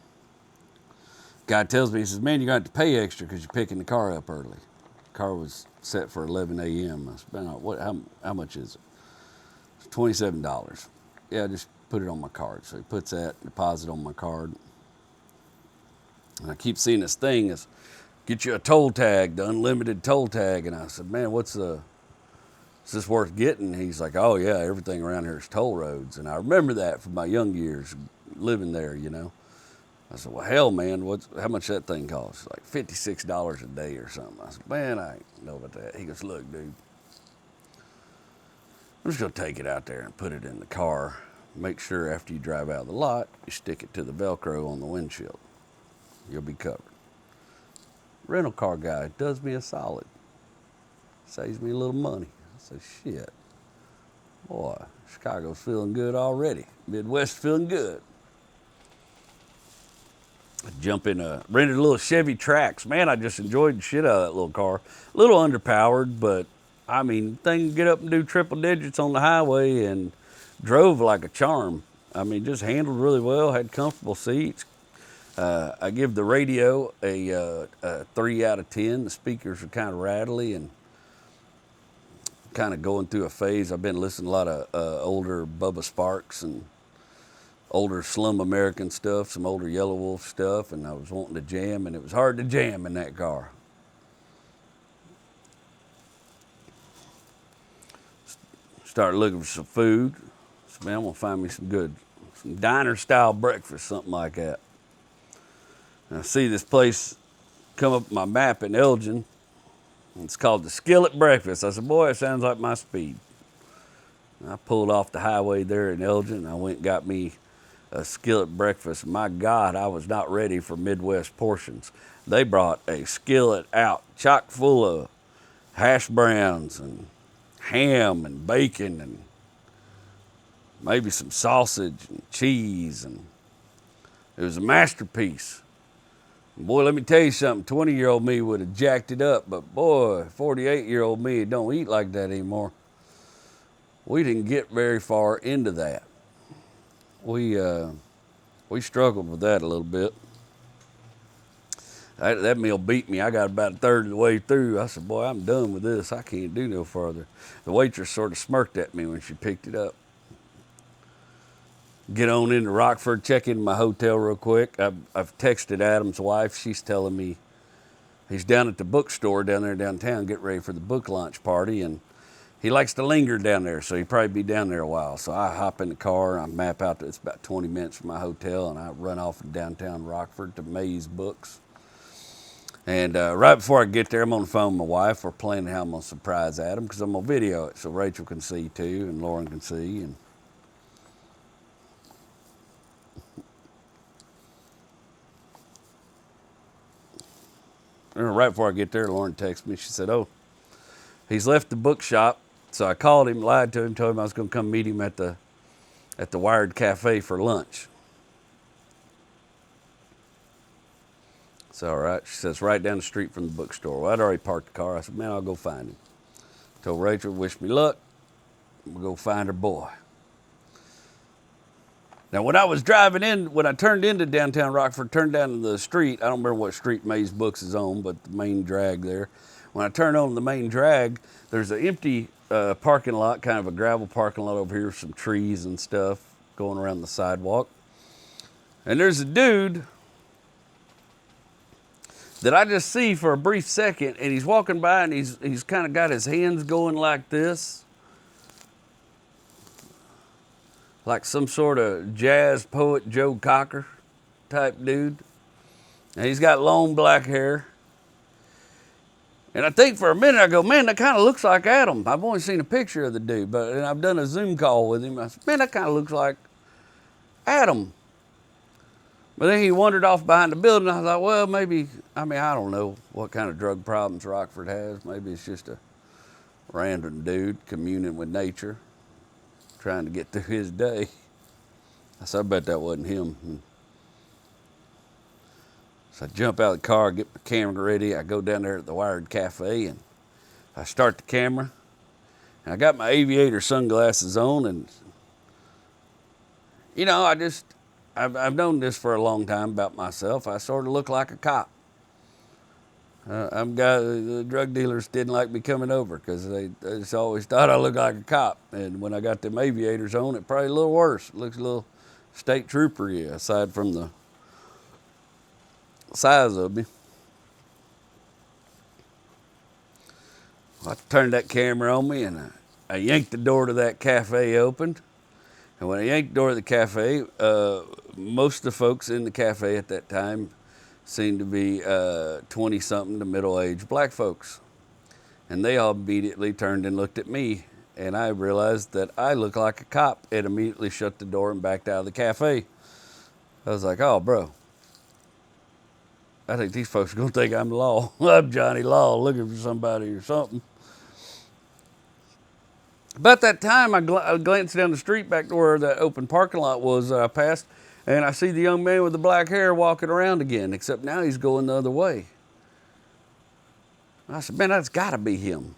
guy tells me, he says, man, you're going to have to pay extra because you're picking the car up early. The car was set for 11 a.m. I said, how much is it? It's $27. Yeah, just put it on my card. So he puts that deposit on my card. And I keep seeing this thing is get you a toll tag, the unlimited toll tag. And I said, man, is this worth getting? He's like, oh yeah, everything around here is toll roads. And I remember that from my young years living there, you know. I said, well, hell, man, how much that thing costs? Like $56 a day or something. I said, man, I ain't know about that. He goes, look, dude, I'm just gonna take it out there and put it in the car. Make sure after you drive out of the lot, you stick it to the Velcro on the windshield. You'll be covered. Rental car guy does me a solid. Saves me a little money. I said, shit. Boy, Chicago's feeling good already. Midwest feeling good. I rented a little Chevy Trax. Man, I just enjoyed the shit out of that little car. A little underpowered, but I mean, thing can get up and do triple digits on the highway and drove like a charm. I mean, just handled really well, had comfortable seats. I give the radio a 3 out of 10. The speakers are kind of rattly and kind of going through a phase. I've been listening to a lot of older Bubba Sparks and older Slum American stuff, some older Yellow Wolf stuff, and I was wanting to jam, and it was hard to jam in that car. Started looking for some food. So, man, I'm gonna find me some diner-style breakfast, something like that. And I see this place come up my map in Elgin. It's called the Skillet Breakfast. I said, boy, it sounds like my speed. And I pulled off the highway there in Elgin. I went and got me a skillet breakfast. My God, I was not ready for Midwest portions. They brought a skillet out chock full of hash browns and ham and bacon and maybe some sausage and cheese, and it was a masterpiece. Boy, let me tell you something, 20-year-old me would have jacked it up, but boy, 48-year-old me don't eat like that anymore. We didn't get very far into that. We struggled with that a little bit. That meal beat me. I got about a third of the way through. I said, boy, I'm done with this. I can't do no further. The waitress sort of smirked at me when she picked it up. Get on into Rockford, check into my hotel real quick. I've texted Adam's wife. She's telling me he's down at the bookstore down there downtown, getting ready for the book launch party, and he likes to linger down there, so he'll probably be down there a while. So I hop in the car, I map out that it's about 20 minutes from my hotel, and I run off to downtown Rockford to Mays Books. And right before I get there, I'm on the phone with my wife. We're planning how I'm going to surprise Adam, because I'm going to video it so Rachel can see too, and Lauren can see. And right before I get there, Lauren texted me. She said, oh, he's left the bookshop. So I called him, lied to him, told him I was going to come meet him at the Wired Cafe for lunch. So, all right. She says, right down the street from the bookstore. Well, I'd already parked the car. I said, man, I'll go find him. Told Rachel, wish me luck. We'll go find her boy. Now, when I was driving in, when I turned into downtown Rockford, turned down to the street, I don't remember what street Mays Books is on, but the main drag there. When I turned on the main drag, there's an empty parking lot, kind of a gravel parking lot over here, some trees and stuff going around the sidewalk. And there's a dude that I just see for a brief second, and he's walking by, and he's kind of got his hands going like this, like some sort of jazz poet Joe Cocker type dude. And he's got long black hair. And I think for a minute, I go, man, that kind of looks like Adam. I've only seen a picture of the dude, but and I've done a Zoom call with him. I said, man, that kind of looks like Adam. But then he wandered off behind the building. I thought, well, maybe, I don't know what kind of drug problems Rockford has. Maybe it's just a random dude communing with nature, trying to get through his day. I said, I bet that wasn't him. So I jump out of the car, get my camera ready. I go down there at the Wired Cafe, and I start the camera. And I got my aviator sunglasses on, and, you know, I've known this for a long time about myself. I sort of look like a cop. The drug dealers didn't like me coming over because they just always thought I looked like a cop. And when I got them aviators on, it probably a little worse. It looks a little state trooper-y, aside from the size of me. I turned that camera on me, and I yanked the door to that cafe open. And when I yanked the door of the cafe, most of the folks in the cafe at that time seemed to be 20-something to middle-aged black folks. And they all immediately turned and looked at me. And I realized that I looked like a cop, and immediately shut the door and backed out of the cafe. I was like, oh, bro, I think these folks are going to think I'm Law. I'm Johnny Law looking for somebody or something. About that time, I glanced down the street back to where that open parking lot was that I passed, and I see the young man with the black hair walking around again, except now he's going the other way. I said, man, that's got to be him.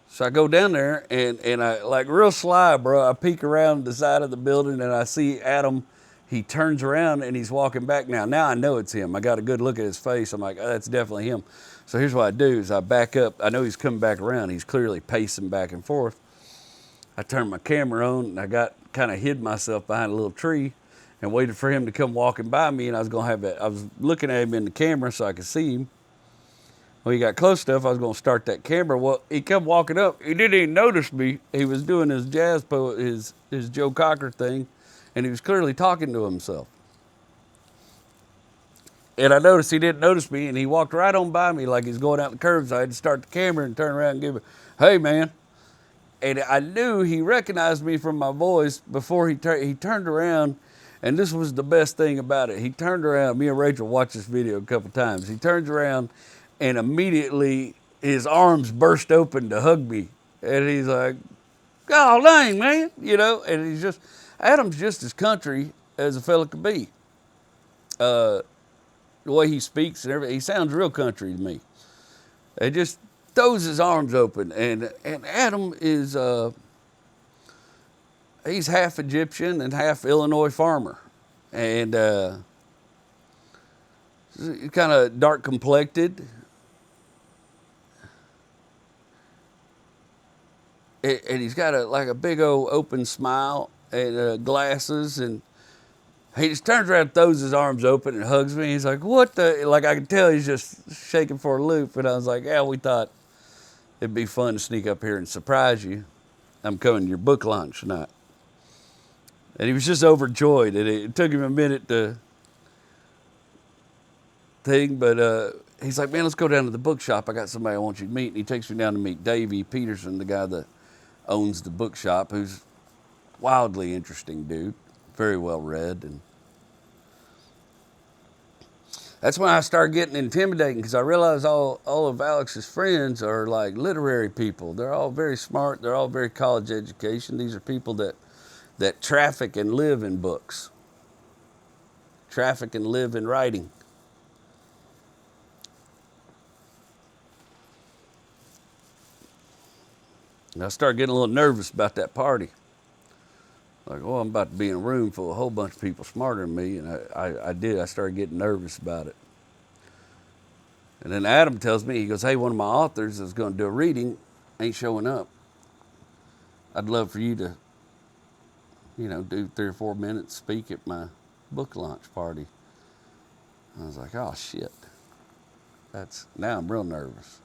So I go down there, and I, like real sly, bro, I peek around the side of the building, and I see Adam. He turns around, and he's walking back now. Now I know it's him. I got a good look at his face. I'm like, oh, that's definitely him. So here's what I do is I back up. I know he's coming back around. He's clearly pacing back and forth. I turned my camera on, and I kind of hid myself behind a little tree and waited for him to come walking by me, and I was looking at him in the camera so I could see him. When he got close enough, I was going to start that camera. Well, he come walking up. He didn't even notice me. He was doing his jazz poet, his Joe Cocker thing, and he was clearly talking to himself. And I noticed he didn't notice me, and he walked right on by me like he's going out the curb, so I had to start the camera and turn around and give it, hey, man. And I knew he recognized me from my voice before he turned around. And this was the best thing about it. He turned around. Me and Rachel watched this video a couple times. He turns around and immediately his arms burst open to hug me. And he's like, "God dang, man," and he's just, Adam's just as country as a fella could be. The way he speaks and everything, he sounds real country to me. It just throws his arms open. And Adam is, he's half Egyptian and half Illinois farmer. And kind of dark complected. And he's got a big old open smile and glasses, and he just turns around, throws his arms open, and hugs me. He's like, "What the?" Like, I could tell he's just shaking for a loop. And I was like, "Yeah, we thought it'd be fun to sneak up here and surprise you. I'm coming to your book launch tonight." And he was just overjoyed. And it took him a minute to think, but he's like, "Man, let's go down to the bookshop. I got somebody I want you to meet." And he takes me down to meet Davey Peterson, the guy that owns the bookshop, who's wildly interesting dude, very well read. And that's when I started getting intimidating, because I realized all of Alex's friends are like literary people. They're all very smart. They're all very college education. These are people that traffic and live in books, traffic and live in writing. And I started getting a little nervous about that party. Like, oh, I'm about to be in a room full of a whole bunch of people smarter than me. And I started getting nervous about it. And then Adam tells me, he goes, "Hey, one of my authors is going to do a reading, ain't showing up. I'd love for you to, do 3 or 4 minutes, speak at my book launch party." I was like, "Oh, shit. Now I'm real nervous.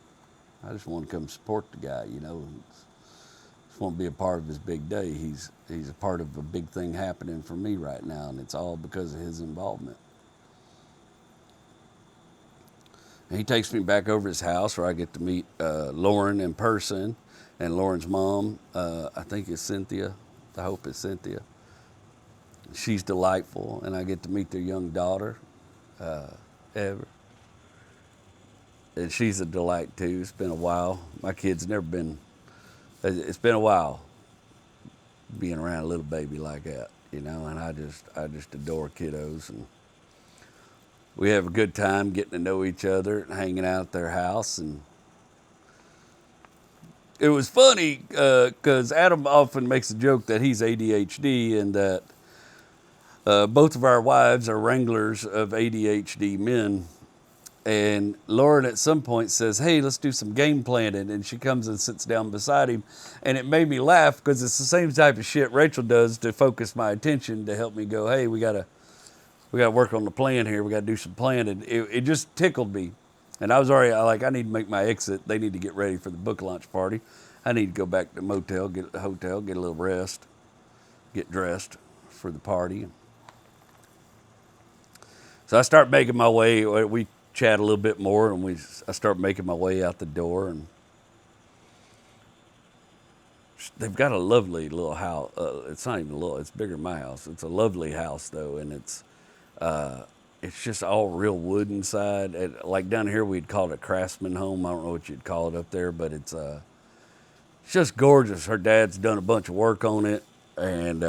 I just want to come support the guy, Just want to be a part of his big day. He's a part of a big thing happening for me right now, and it's all because of his involvement." And he takes me back over his house, where I get to meet Lauren in person, and Lauren's mom, I think it's Cynthia. I hope it's Cynthia. She's delightful, and I get to meet their young daughter, Ever. And she's a delight too. It's been a while. My kid's never been. It's been a while being around a little baby like that, And I just adore kiddos, and we have a good time getting to know each other and hanging out at their house. And it was funny because Adam often makes a joke that he's ADHD, and that both of our wives are wranglers of ADHD men. And Lauren at some point says, "Hey, let's do some game planning." And she comes and sits down beside him. And it made me laugh, because it's the same type of shit Rachel does to focus my attention, to help me go, "Hey, we gotta work on the plan here. We gotta do some planning." It just tickled me. And I was already I need to make my exit. They need to get ready for the book launch party. I need to go back to the motel, get a hotel, get a little rest, get dressed for the party. So I start making my way. We chat a little bit more, and I start making my way out the door, and they've got a lovely little house. It's not even little; it's bigger than my house. It's a lovely house though, and it's just all real wood inside. Like down here, we'd call it a craftsman home. I don't know what you'd call it up there, but it's just gorgeous. Her dad's done a bunch of work on it, and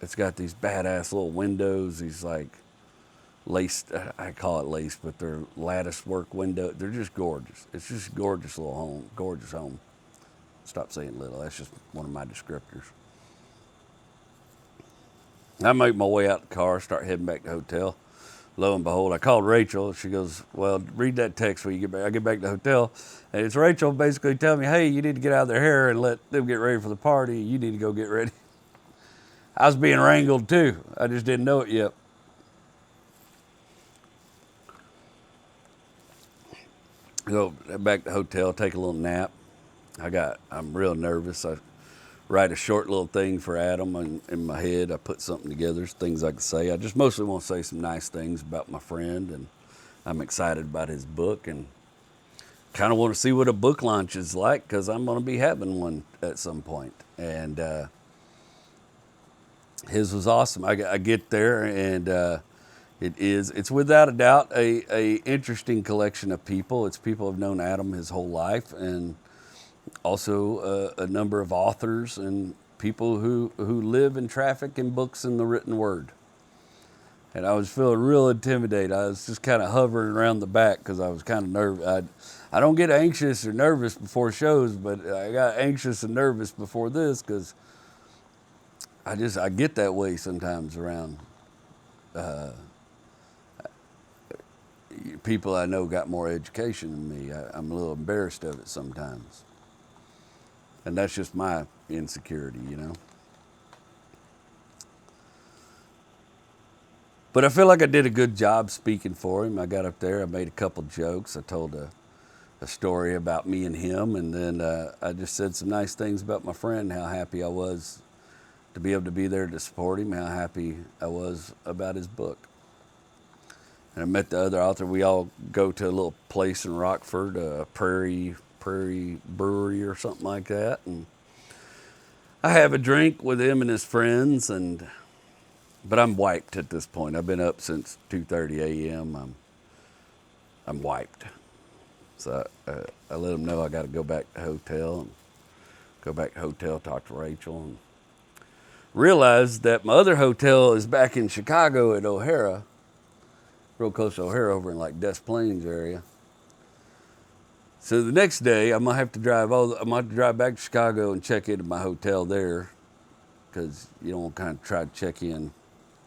it's got these badass little windows. These like laced, I call it laced, but they're lattice work window. They're just gorgeous. It's just a gorgeous little home, gorgeous home. Stop saying little, that's just one of my descriptors. I make my way out the car, start heading back to the hotel. Lo and behold, I called Rachel. She goes, "Well, read that text when you get back." I get back to the hotel, and it's Rachel basically telling me, "Hey, you need to get out of their hair and let them get ready for the party. You need to go get ready." I was being wrangled too. I just didn't know it yet. Go back to the hotel, take a little nap. I'm real nervous. I write a short little thing for Adam in my head. I put something together, things I can say. I just mostly want to say some nice things about my friend, and I'm excited about his book. And kind of want to see what a book launch is like, because I'm going to be having one at some point. And his was awesome. I get there, and it's without a doubt a interesting collection of people. It's people who have known Adam his whole life, and also a number of authors and people who live in traffic and books and the written word. And I was feeling real intimidated. I was just kind of hovering around the back because I was kind of nervous. I don't get anxious or nervous before shows, but I got anxious and nervous before this because I get that way sometimes around people I know got more education than me. I'm a little embarrassed of it sometimes. And that's just my insecurity, you know. But I feel like I did a good job speaking for him. I got up there, I made a couple jokes. I told a story about me and him, and then I just said some nice things about my friend, how happy I was to be able to be there to support him, how happy I was about his book. And I met the other author. We all go to a little place in Rockford, a Prairie Brewery or something like that, and I have a drink with him and his friends, but I'm wiped at this point. I've been up since 2:30 a.m. I'm wiped. So I let him know I got to go back to the hotel, talk to Rachel, and realized that my other hotel is back in Chicago at O'Hara, real close to O'Hara, over in like Des Plaines area. So the next day I'm gonna have to drive back to Chicago and check into my hotel there, because you don't kind of try to check in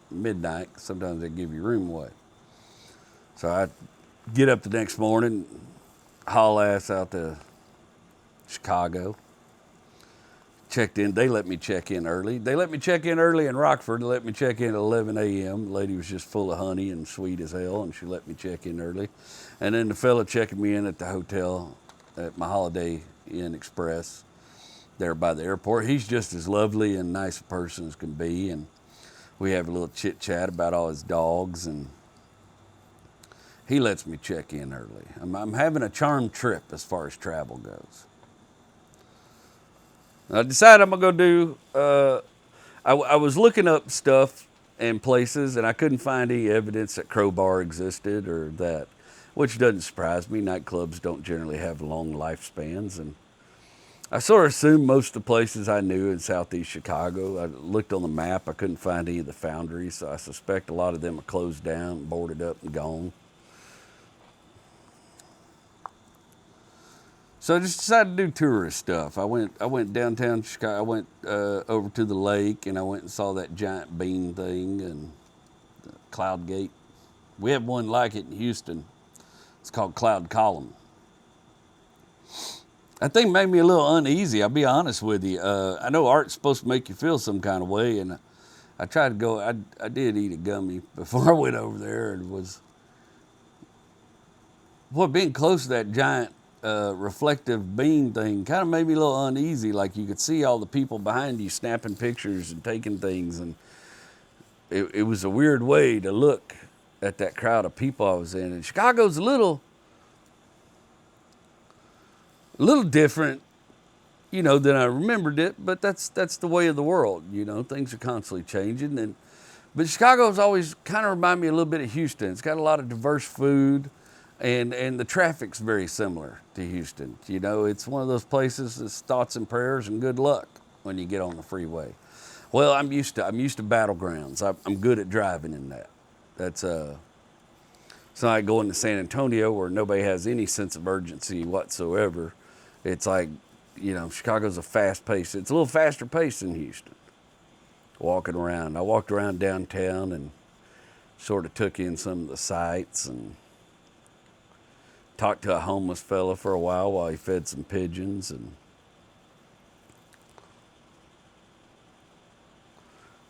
midnight. Sometimes they give you room away. So I get up the next morning, haul ass out to Chicago. Checked in. They let me check in early. They let me check in early in Rockford. They let me check in at 11 a.m. The lady was just full of honey and sweet as hell, and she let me check in early. And then the fella checking me in at the hotel at my Holiday Inn Express there by the airport, he's just as lovely and nice a person as can be, and we have a little chit chat about all his dogs, and he lets me check in early. I'm having a charmed trip as far as travel goes. I decided I'm gonna go do. I was looking up stuff and places, and I couldn't find any evidence that Crowbar existed or that, which doesn't surprise me. Nightclubs don't generally have long lifespans, and I sort of assumed most of the places I knew in southeast Chicago. I looked on the map. I couldn't find any of the foundries, so I suspect a lot of them are closed down, boarded up, and gone. So I just decided to do tourist stuff. I went downtown Chicago. I went over to the lake, and I went and saw that giant bean thing and Cloud Gate. We have one like it in Houston. It's called Cloud Column. That thing made me a little uneasy, I'll be honest with you. I know art's supposed to make you feel some kind of way, and I tried to go, I did eat a gummy before I went over there, and being close to that giant reflective beam thing kind of made me a little uneasy. Like you could see all the people behind you snapping pictures and taking things, and it was a weird way to look at that crowd of people I was in. And Chicago's a little different, you know, than I remembered it, but that's the way of the world, you know. Things are constantly changing, but Chicago's always kind of remind me a little bit of Houston. It's got a lot of diverse food. And the traffic's very similar to Houston. You know, it's one of those places that's thoughts and prayers and good luck when you get on the freeway. Well, I'm used to battlegrounds. I'm good at driving in that. It's not like going to San Antonio where nobody has any sense of urgency whatsoever. It's like, you know, Chicago's a fast pace. It's a little faster pace than Houston. Walking around. I walked around downtown and sort of took in some of the sights and talked to a homeless fella for a while he fed some pigeons, and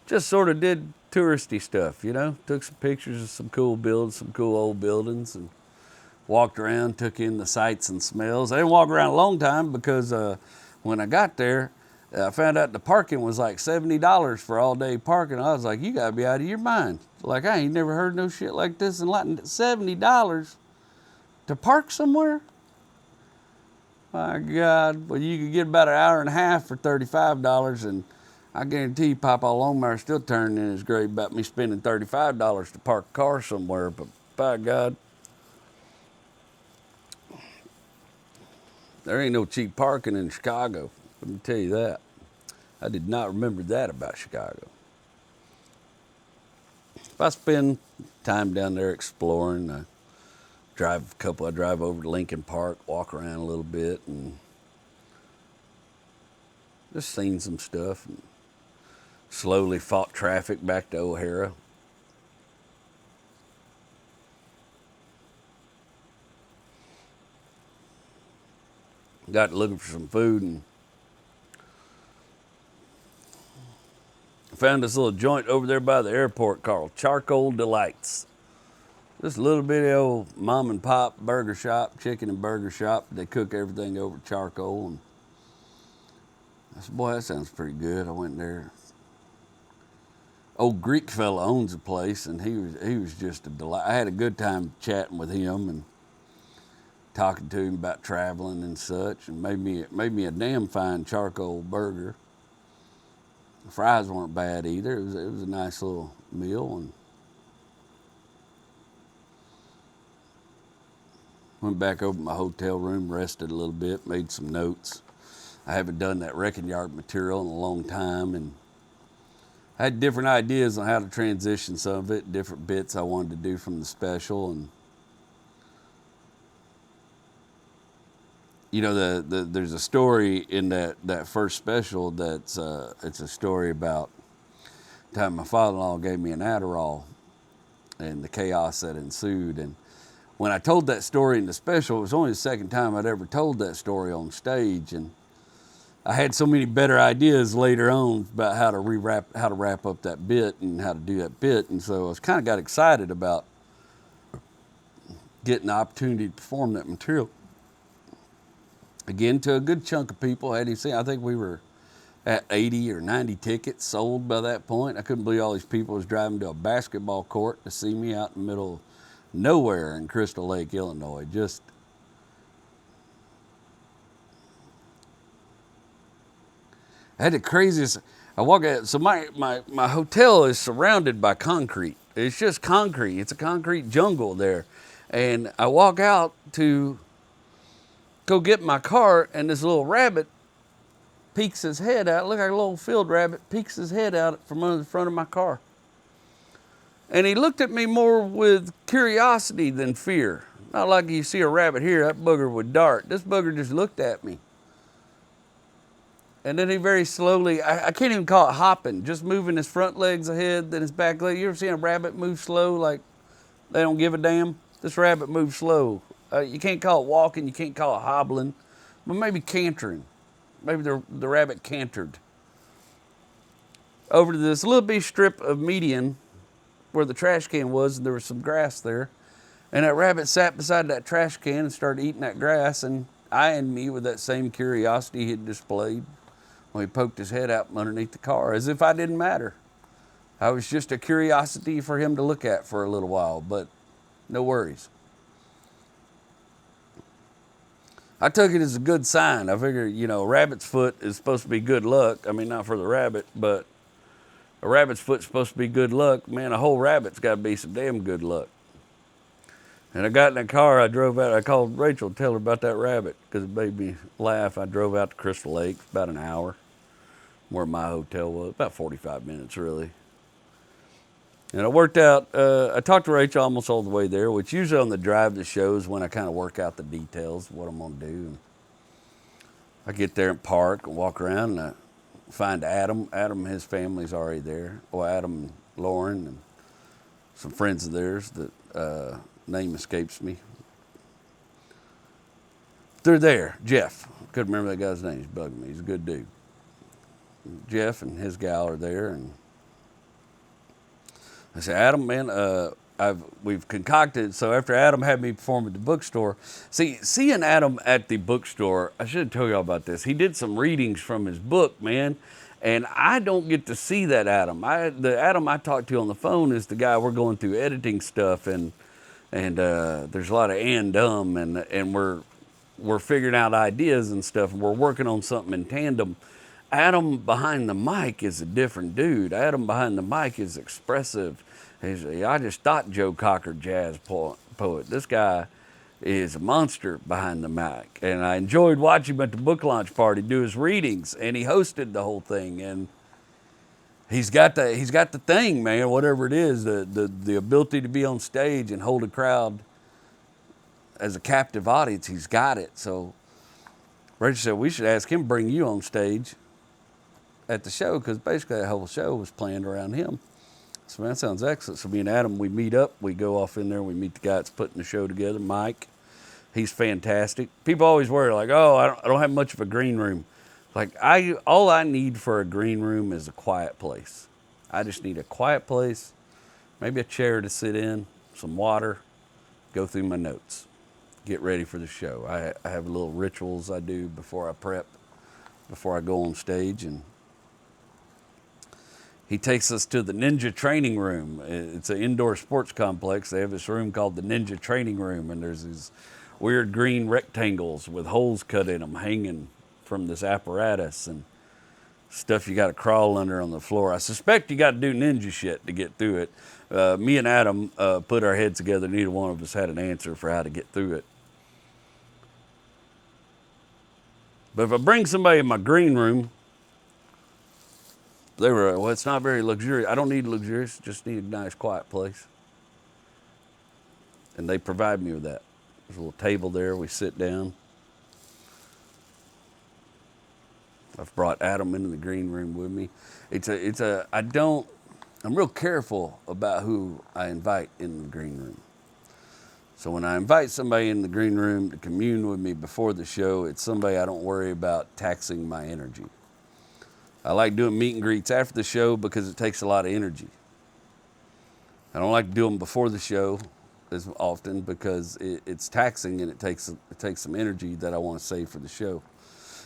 just sort of did touristy stuff, you know. Took some pictures of some cool buildings, some cool old buildings, and walked around, took in the sights and smells. I didn't walk around a long time because when I got there, I found out the parking was like $70 for all day parking. I was like, you gotta be out of your mind. Like, I ain't never heard no shit like this in Latin. $70 to park somewhere? My God. Well, you could get about an hour and a half for $35, and I guarantee you Papa Longmire's still turning in his grave about me spending $35 to park a car somewhere, but by God, there ain't no cheap parking in Chicago. Let me tell you that. I did not remember that about Chicago. If I spend time down there exploring, I drive over to Lincoln Park, walk around a little bit, and just seen some stuff. And slowly fought traffic back to O'Hara. Got looking for some food and found this little joint over there by the airport called Charcoal Delights. Just a little bitty old mom and pop burger shop, chicken and burger shop. They cook everything over charcoal. And I said, boy, that sounds pretty good. I went there. Old Greek fella owns the place, and he was just a delight. I had a good time chatting with him and talking to him about traveling and such, and made me a damn fine charcoal burger. The fries weren't bad either. It was a nice little meal, and went back over to my hotel room, rested a little bit, made some notes. I haven't done that wrecking yard material in a long time, and I had different ideas on how to transition some of it, different bits I wanted to do from the special. And you know, there's a story in that first special that's it's a story about the time my father-in-law gave me an Adderall and the chaos that ensued. And when I told that story in the special, it was only the second time I'd ever told that story on stage, and I had so many better ideas later on about how to wrap up that bit and how to do that bit. And so I was kind of got excited about getting the opportunity to perform that material again to a good chunk of people. I think we were at 80 or 90 tickets sold by that point. I couldn't believe all these people was driving to a basketball court to see me out in the middle of nowhere in Crystal Lake, Illinois. Just I had the craziest. I walk out. So my hotel is surrounded by concrete. It's just concrete. It's a concrete jungle there. And I walk out to go get my car, and this little rabbit peeks his head out. Look like a little field rabbit peeks his head out from under the front of my car. And he looked at me more with curiosity than fear. Not like you see a rabbit here, that booger would dart. This booger just looked at me. And then he very slowly, I can't even call it hopping, just moving his front legs ahead, then his back leg. You ever seen a rabbit move slow like they don't give a damn? This rabbit moves slow. You can't call it walking, you can't call it hobbling, but maybe cantering. Maybe the rabbit cantered over to this little bitty strip of median where the trash can was, and there was some grass there. And that rabbit sat beside that trash can and started eating that grass and eyeing me with that same curiosity he had displayed when he poked his head out from underneath the car, as if I didn't matter. I was just a curiosity for him to look at for a little while, but no worries. I took it as a good sign. I figured, a rabbit's foot is supposed to be good luck. I mean, not for the rabbit, but a rabbit's foot's supposed to be good luck. Man, a whole rabbit's got to be some damn good luck. And I got in the car, I drove out. I called Rachel to tell her about that rabbit because it made me laugh. I drove out to Crystal Lake, about an hour, where my hotel was, about 45 minutes really. And I worked out, I talked to Rachel almost all the way there, which usually on the drive to shows when I kind of work out the details of what I'm going to do. And I get there and park and walk around, and I find Adam. Adam and his family's already there. Well, Adam and Lauren and some friends of theirs that name escapes me. They're there. Jeff. Couldn't remember that guy's name. He's bugging me. He's a good dude. Jeff and his gal are there, and I said, Adam, man, we've concocted. So after Adam had me perform at the bookstore, seeing Adam at the bookstore, I should have told y'all about this. He did some readings from his book, man, and I don't get to see that Adam. The Adam I talked to on the phone is the guy we're going through editing stuff, and there's a lot of and dumb, and we're we're figuring out ideas and stuff, and we're working on something in tandem. Adam behind the mic is a different dude. Adam behind the mic is expressive. I just thought Joe Cocker jazz poet. This guy is a monster behind the mic, and I enjoyed watching him at the book launch party do his readings, and he hosted the whole thing, and he's got the thing, man. Whatever it is, the ability to be on stage and hold a crowd as a captive audience, he's got it. So Rachel said we should ask him to bring you on stage at the show, because basically that whole show was planned around him. So that sounds excellent. So me and Adam, we meet up, we go off in there, we meet the guy that's putting the show together, Mike. He's fantastic. People always worry like, oh, I don't have much of a green room. Like all I need for a green room is a quiet place. I just need a quiet place, maybe a chair to sit in, some water, go through my notes, get ready for the show. I have little rituals I do before I prep, before I go on stage, and he takes us to the Ninja Training Room. It's an indoor sports complex. They have this room called the Ninja Training Room, and there's these weird green rectangles with holes cut in them hanging from this apparatus and stuff you got to crawl under on the floor. I suspect you got to do ninja shit to get through it. Me and Adam put our heads together. Neither one of us had an answer for how to get through it. But if I bring somebody in my green room, they were, well, it's not very luxurious. I don't need luxurious, just need a nice quiet place. And they provide me with that. There's a little table there, we sit down. I've brought Adam into the green room with me. I'm real careful about who I invite in the green room. So when I invite somebody in the green room to commune with me before the show, it's somebody I don't worry about taxing my energy. I like doing meet and greets after the show because it takes a lot of energy. I don't like to do them before the show as often because it's taxing and it takes some energy that I want to save for the show.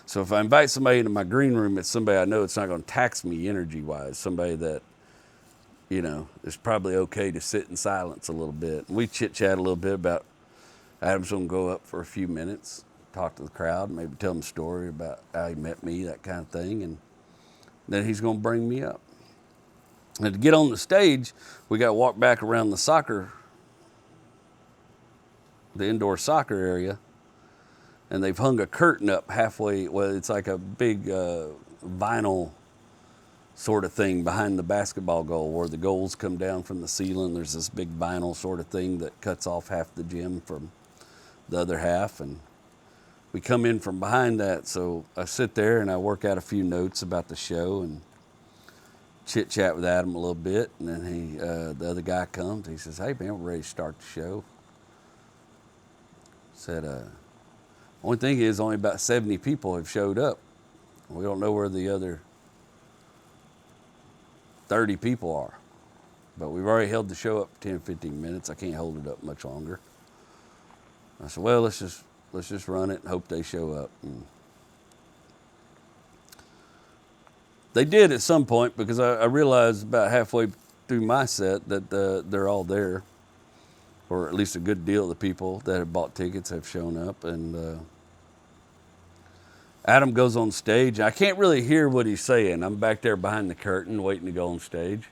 So if I invite somebody into my green room, it's somebody I know it's not going to tax me energy-wise, somebody that, is probably okay to sit in silence a little bit. And we chit-chat a little bit about Adam's going to go up for a few minutes, talk to the crowd, maybe tell them a story about how he met me, that kind of thing, and then he's going to bring me up. And to get on the stage, we got to walk back around the indoor soccer area, and they've hung a curtain up halfway. Well, it's like a big vinyl sort of thing behind the basketball goal where the goals come down from the ceiling. There's this big vinyl sort of thing that cuts off half the gym from the other half, and we come in from behind that. So I sit there and I work out a few notes about the show and chit chat with Adam a little bit. And then the other guy comes. He says, "Hey man, we're ready to start the show." Said, only thing is only about 70 people have showed up. We don't know where the other 30 people are. But we've already held the show up 10, 15 minutes. I can't hold it up much longer. I said, well, let's just run it and hope they show up. And they did at some point, because I realized about halfway through my set that they're all there, or at least a good deal of the people that have bought tickets have shown up. And Adam goes on stage. I can't really hear what he's saying. I'm back there behind the curtain waiting to go on stage.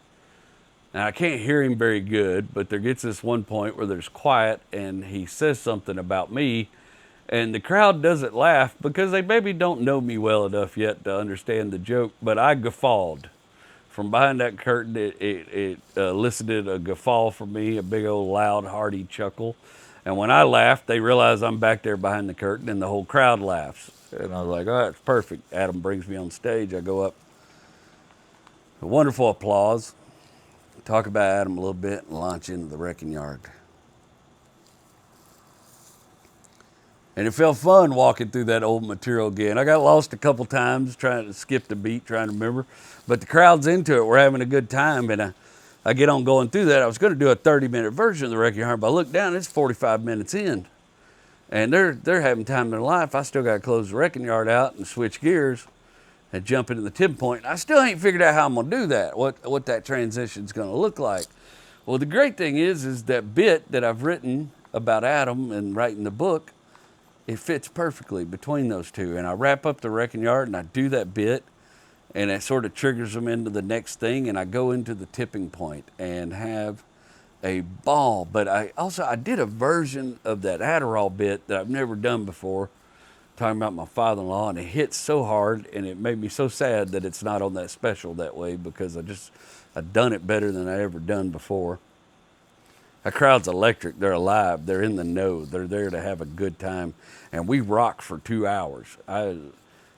And I can't hear him very good, but there gets this one point where there's quiet and he says something about me, and the crowd doesn't laugh because they maybe don't know me well enough yet to understand the joke, but I guffawed. From behind that curtain, it elicited a guffaw from me, a big old loud, hearty chuckle. And when I laugh, they realize I'm back there behind the curtain and the whole crowd laughs. And I was like, oh, that's perfect. Adam brings me on stage. I go up. A wonderful applause. Talk about Adam a little bit and launch into the wrecking yard. And it felt fun walking through that old material again. I got lost a couple times trying to skip the beat, trying to remember. But the crowd's into it. We're having a good time. And I get on going through that. I was going to do a 30-minute version of the wrecking yard, but I look down, it's 45 minutes in. And they're having time in their life. I still got to close the wrecking yard out and switch gears and jump into the 10 point. I still ain't figured out how I'm going to do that, what that transition's going to look like. Well, the great thing is that bit that I've written about Adam and writing the book it fits perfectly between those two. And I wrap up the wrecking yard and I do that bit, and it sort of triggers them into the next thing, and I go into the tipping point and have a ball. But I did a version of that Adderall bit that I've never done before, talking about my father-in-law, and it hit so hard and it made me so sad that it's not on that special that way, because I've done it better than I ever done before. That crowd's electric. They're alive. They're in the know. They're there to have a good time. And we rocked for 2 hours. I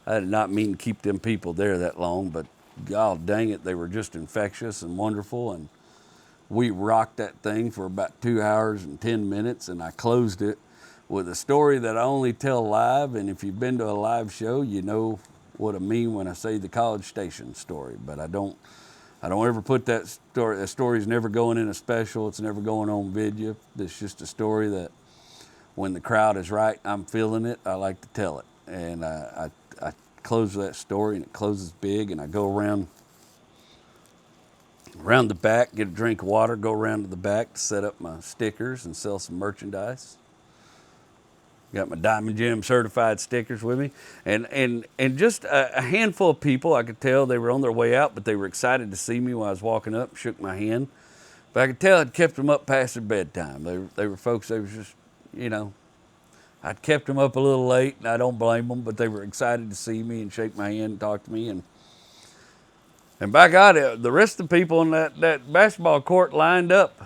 did not mean to keep them people there that long, but God dang it, they were just infectious and wonderful. And we rocked that thing for about 2 hours and 10 minutes, and I closed it with a story that I only tell live. And if you've been to a live show, you know what I mean when I say the College Station story. But I don't ever put that story. That story's never going in a special. It's never going on video. It's just a story that when the crowd is right, I'm feeling it, I like to tell it. And I close that story, and it closes big, and I go around the back, get a drink of water, go around to the back to set up my stickers and sell some merchandise. Got my Diamond Gem certified stickers with me. And just a handful of people, I could tell they were on their way out, but they were excited to see me when I was walking up, shook my hand. But I could tell I'd kept them up past their bedtime. They were folks, they was just, I'd kept them up a little late, and I don't blame them, but they were excited to see me and shake my hand and talk to me. And by God, the rest of the people on that basketball court lined up.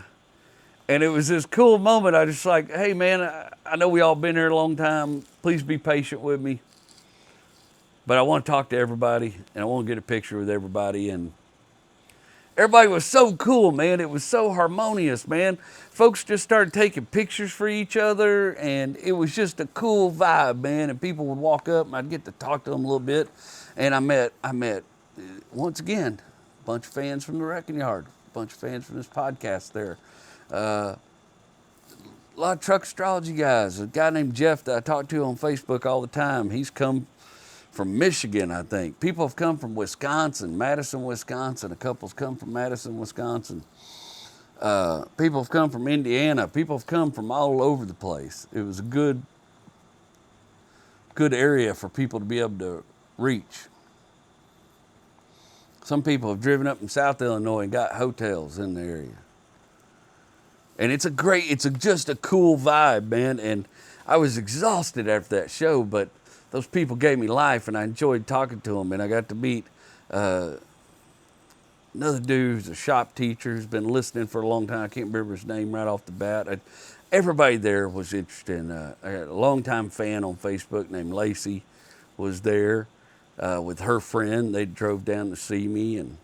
And it was this cool moment. I just like, hey man, I know we all been here a long time. Please be patient with me. But I want to talk to everybody, and I want to get a picture with everybody. And everybody was so cool, man. It was so harmonious, man. Folks just started taking pictures for each other, and it was just a cool vibe, man. And people would walk up, and I'd get to talk to them a little bit. And I met once again, a bunch of fans from the Wrecking Yard, a bunch of fans from this podcast there. A lot of truck astrology guys. A guy named Jeff that I talk to on Facebook all the time. He's come from Michigan, I think. People have come from Wisconsin, Madison, Wisconsin. A couple's come from Madison, Wisconsin. People have come from Indiana. People have come from all over the place. It was a good area for people to be able to reach. Some people have driven up from South Illinois and got hotels in the area. And it's just a cool vibe, man. And I was exhausted after that show, but those people gave me life, and I enjoyed talking to them. And I got to meet another dude who's a shop teacher who's been listening for a long time. I can't remember his name right off the bat. Everybody there was interested. I had a longtime fan on Facebook named Lacey was there with her friend. They drove down to see me, and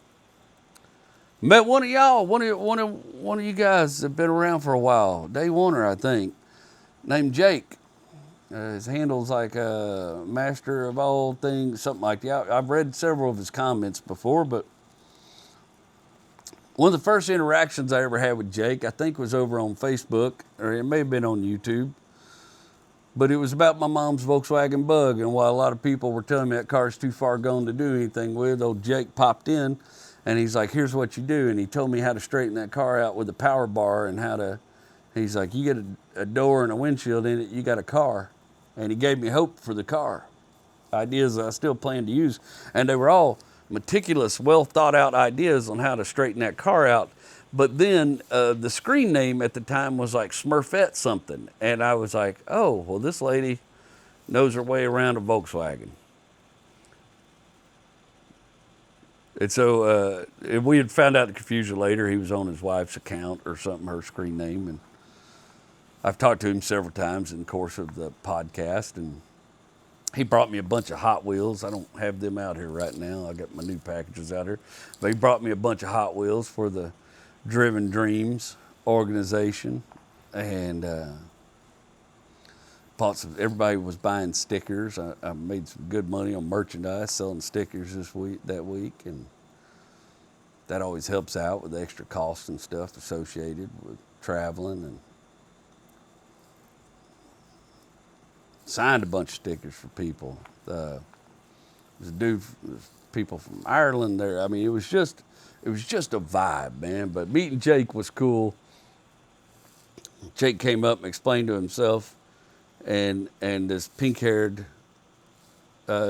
met one of y'all, one of you guys that have been around for a while, day oneer, I think, named Jake. His handle's like Master of All Things, something like that. I've read several of his comments before, but one of the first interactions I ever had with Jake, I think, was over on Facebook, or it may have been on YouTube. But it was about my mom's Volkswagen Bug, and while a lot of people were telling me that car's too far gone to do anything with, old Jake popped in. And he's like, here's what you do. And he told me how to straighten that car out with a power bar, and he's like, you get a door and a windshield in it, you got a car. And he gave me hope for the car. Ideas that I still plan to use. And they were all meticulous, well thought out ideas on how to straighten that car out. But then the screen name at the time was like Smurfette something. And I was like, oh, well, this lady knows her way around a Volkswagen. And so we had found out the confusion later. He was on his wife's account or something, her screen name. And I've talked to him several times in the course of the podcast. And he brought me a bunch of Hot Wheels. I don't have them out here right now. I got my new packages out here. But he brought me a bunch of Hot Wheels for the Driven Dreams organization. And everybody was buying stickers. I made some good money on merchandise selling stickers that week, and that always helps out with the extra costs and stuff associated with traveling. And signed a bunch of stickers for people. There's a dude, people from Ireland there. I mean, it was just a vibe, man. But meeting Jake was cool. Jake came up and explained to himself and this pink-haired,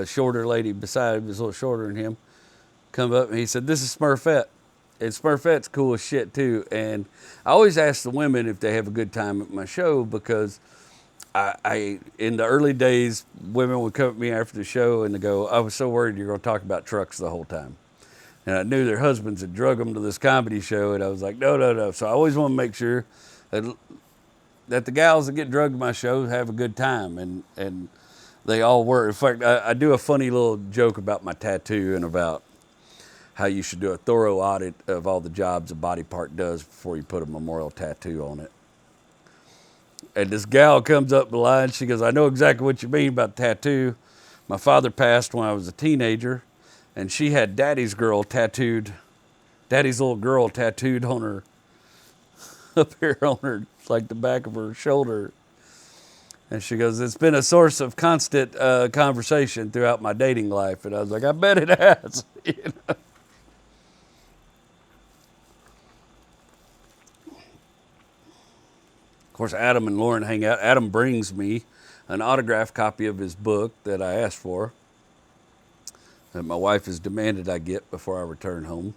shorter lady beside him, was a little shorter than him, come up and he said, "This is Smurfette." And Smurfette's cool as shit too. And I always ask the women if they have a good time at my show, because I in the early days, women would come at me after the show and they go, "I was so worried you're going to talk about trucks the whole time." And I knew their husbands had drug them to this comedy show, and I was like, no, no, no. So I always want to make sure that the gals that get drugged to my show have a good time, and they all were. In fact, I do a funny little joke about my tattoo and about how you should do a thorough audit of all the jobs a body part does before you put a memorial tattoo on it. And this gal comes up the line. She goes, "I know exactly what you mean about tattoo. My father passed when I was a teenager, and she had daddy's little girl tattooed on her, up here on her, like the back of her shoulder." And she goes, "It's been a source of constant conversation throughout my dating life." And I was like, "I bet it has." You know? Of course, Adam and Lauren hang out. Adam brings me an autographed copy of his book that I asked for, that my wife has demanded I get before I return home.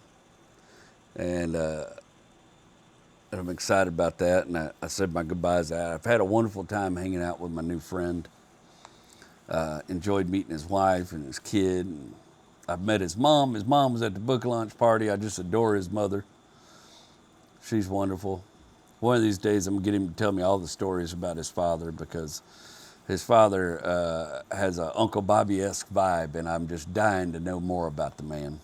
And I'm excited about that. And I said my goodbyes. I've had a wonderful time hanging out with my new friend. Enjoyed meeting his wife and his kid. And I've met his mom. His mom was at the book launch party. I just adore his mother. She's wonderful. One of these days, I'm going to get him to tell me all the stories about his father, because his father has an Uncle Bobby-esque vibe, and I'm just dying to know more about the man.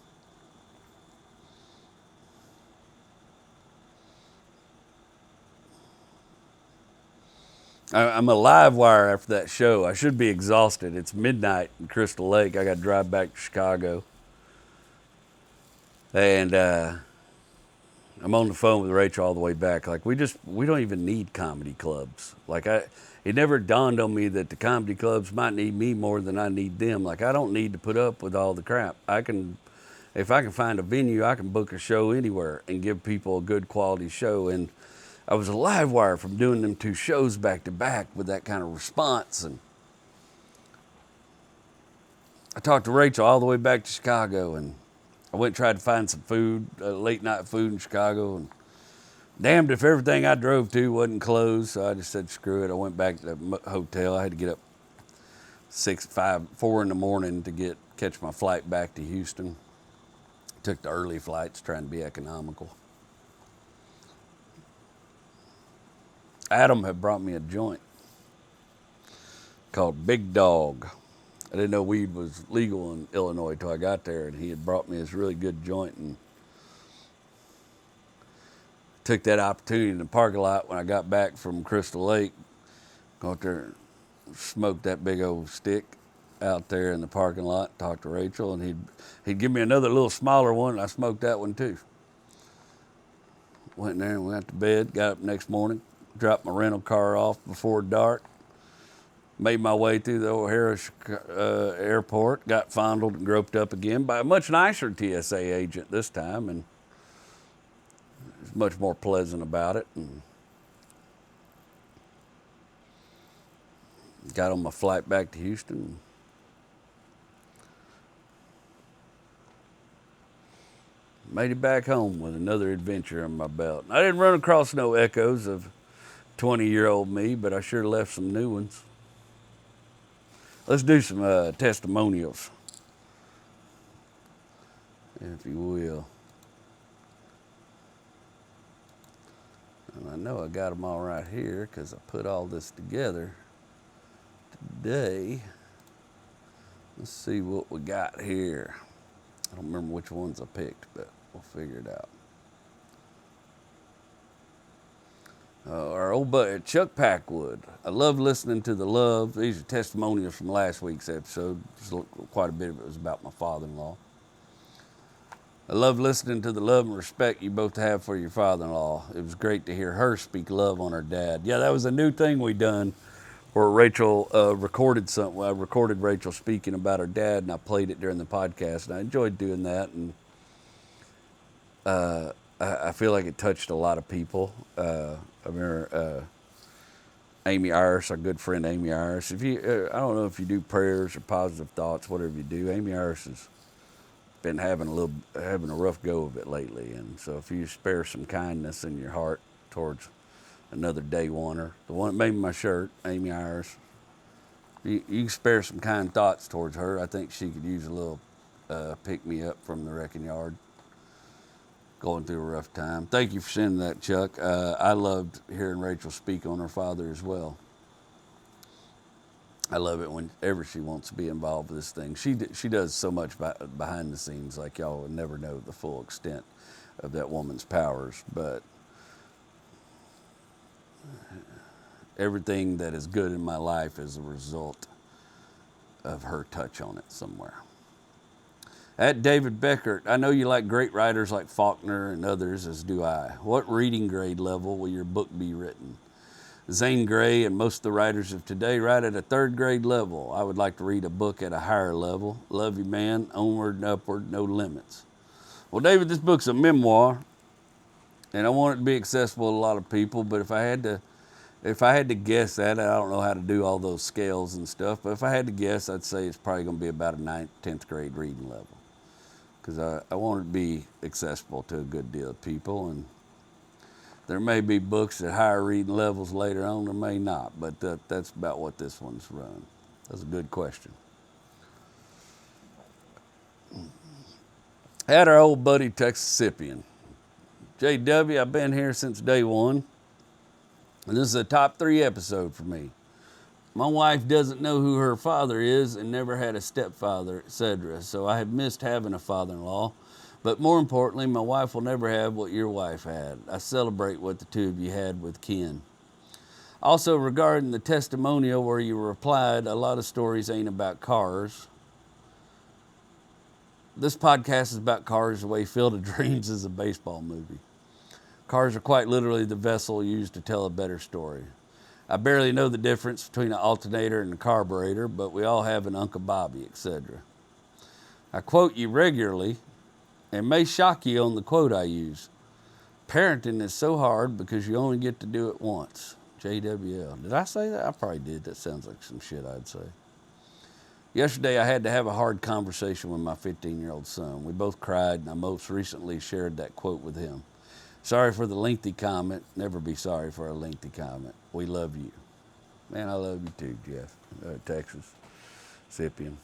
I'm a live wire after that show. I should be exhausted. It's midnight in Crystal Lake. I got to drive back to Chicago. And I'm on the phone with Rachel all the way back. Like, we don't even need comedy clubs. Like, it never dawned on me that the comedy clubs might need me more than I need them. Like, I don't need to put up with all the crap. If I can find a venue, I can book a show anywhere and give people a good quality show. And I was a live wire from doing them 2 shows back to back with that kind of response. And I talked to Rachel all the way back to Chicago, and I went and tried to find some food, late night food in Chicago, and damned if everything I drove to wasn't closed. So I just said, screw it. I went back to the hotel. I had to get up 4 in the morning to catch my flight back to Houston. Took the early flights, trying to be economical. Adam had brought me a joint called Big Dog. I didn't know weed was legal in Illinois till I got there, and he had brought me this really good joint, and took that opportunity in the parking lot when I got back from Crystal Lake. Go out there and smoke that big old stick out there in the parking lot, talk to Rachel, and he'd give me another little smaller one, and I smoked that one too. Went in there and went to bed, got up next morning, dropped my rental car off before dark, made my way through the O'Hare airport, got fondled and groped up again by a much nicer TSA agent this time, and was much more pleasant about it. And got on my flight back to Houston. Made it back home with another adventure on my belt. I didn't run across no echoes of 20-year-old me, but I sure left some new ones. Let's do some testimonials, if you will. And I know I got them all right here because I put all this together today. Let's see what we got here. I don't remember which ones I picked, but we'll figure it out. Our old buddy Chuck Packwood. I love listening to the love. These are testimonials from last week's episode. Quite a bit of it was about my father-in-law. I love listening to the love and respect you both have for your father-in-law. It was great to hear her speak love on her dad. Yeah, that was a new thing we done where Rachel recorded something. I recorded Rachel speaking about her dad, and I played it during the podcast, and I enjoyed doing that. And I feel like it touched a lot of people. I remember Amy Iris, our good friend Amy Iris. If you, I don't know if you do prayers or positive thoughts, whatever you do. Amy Iris has been having a rough go of it lately, and so if you spare some kindness in your heart towards another day oneer, the one that made my shirt, Amy Iris, you can spare some kind thoughts towards her. I think she could use a little pick me up from the wrecking yard. Going through a rough time. Thank you for sending that, Chuck. I loved hearing Rachel speak on her father as well. I love it whenever she wants to be involved with this thing. She does so much behind the scenes, like y'all would never know the full extent of that woman's powers. But everything that is good in my life is a result of her touch on it somewhere. At David Beckert, I know you like great writers like Faulkner and others, as do I. What reading grade level will your book be written? Zane Grey and most of the writers of today write at a third grade level. I would like to read a book at a higher level. Love you, man. Onward and upward, no limits. Well, David, this book's a memoir, and I want it to be accessible to a lot of people, but if I had to guess that, I don't know how to do all those scales and stuff, but if I had to guess, I'd say it's probably going to be about a 9th, 10th grade reading level. Because I want it to be accessible to a good deal of people. And there may be books at higher reading levels later on, there may not, but that's about what this one's run. That's a good question. Had our old buddy Texasipian. JW, I've been here since day one, and this is a top 3 episode for me. My wife doesn't know who her father is and never had a stepfather, etc. So I have missed having a father-in-law. But more importantly, my wife will never have what your wife had. I celebrate what the two of you had with Ken. Also, regarding the testimonial where you replied, a lot of stories ain't about cars. This podcast is about cars the way Field of Dreams is a baseball movie. Cars are quite literally the vessel used to tell a better story. I barely know the difference between an alternator and a carburetor, but we all have an Uncle Bobby, etc. I quote you regularly, and may shock you on the quote I use. Parenting is so hard because you only get to do it once. JWL. Did I say that? I probably did. That sounds like some shit I'd say. Yesterday I had to have a hard conversation with my 15-year-old son. We both cried, and I most recently shared that quote with him. Sorry for the lengthy comment. Never be sorry for a lengthy comment. We love you. Man, I love you too, Jeff. Texas, Sipian,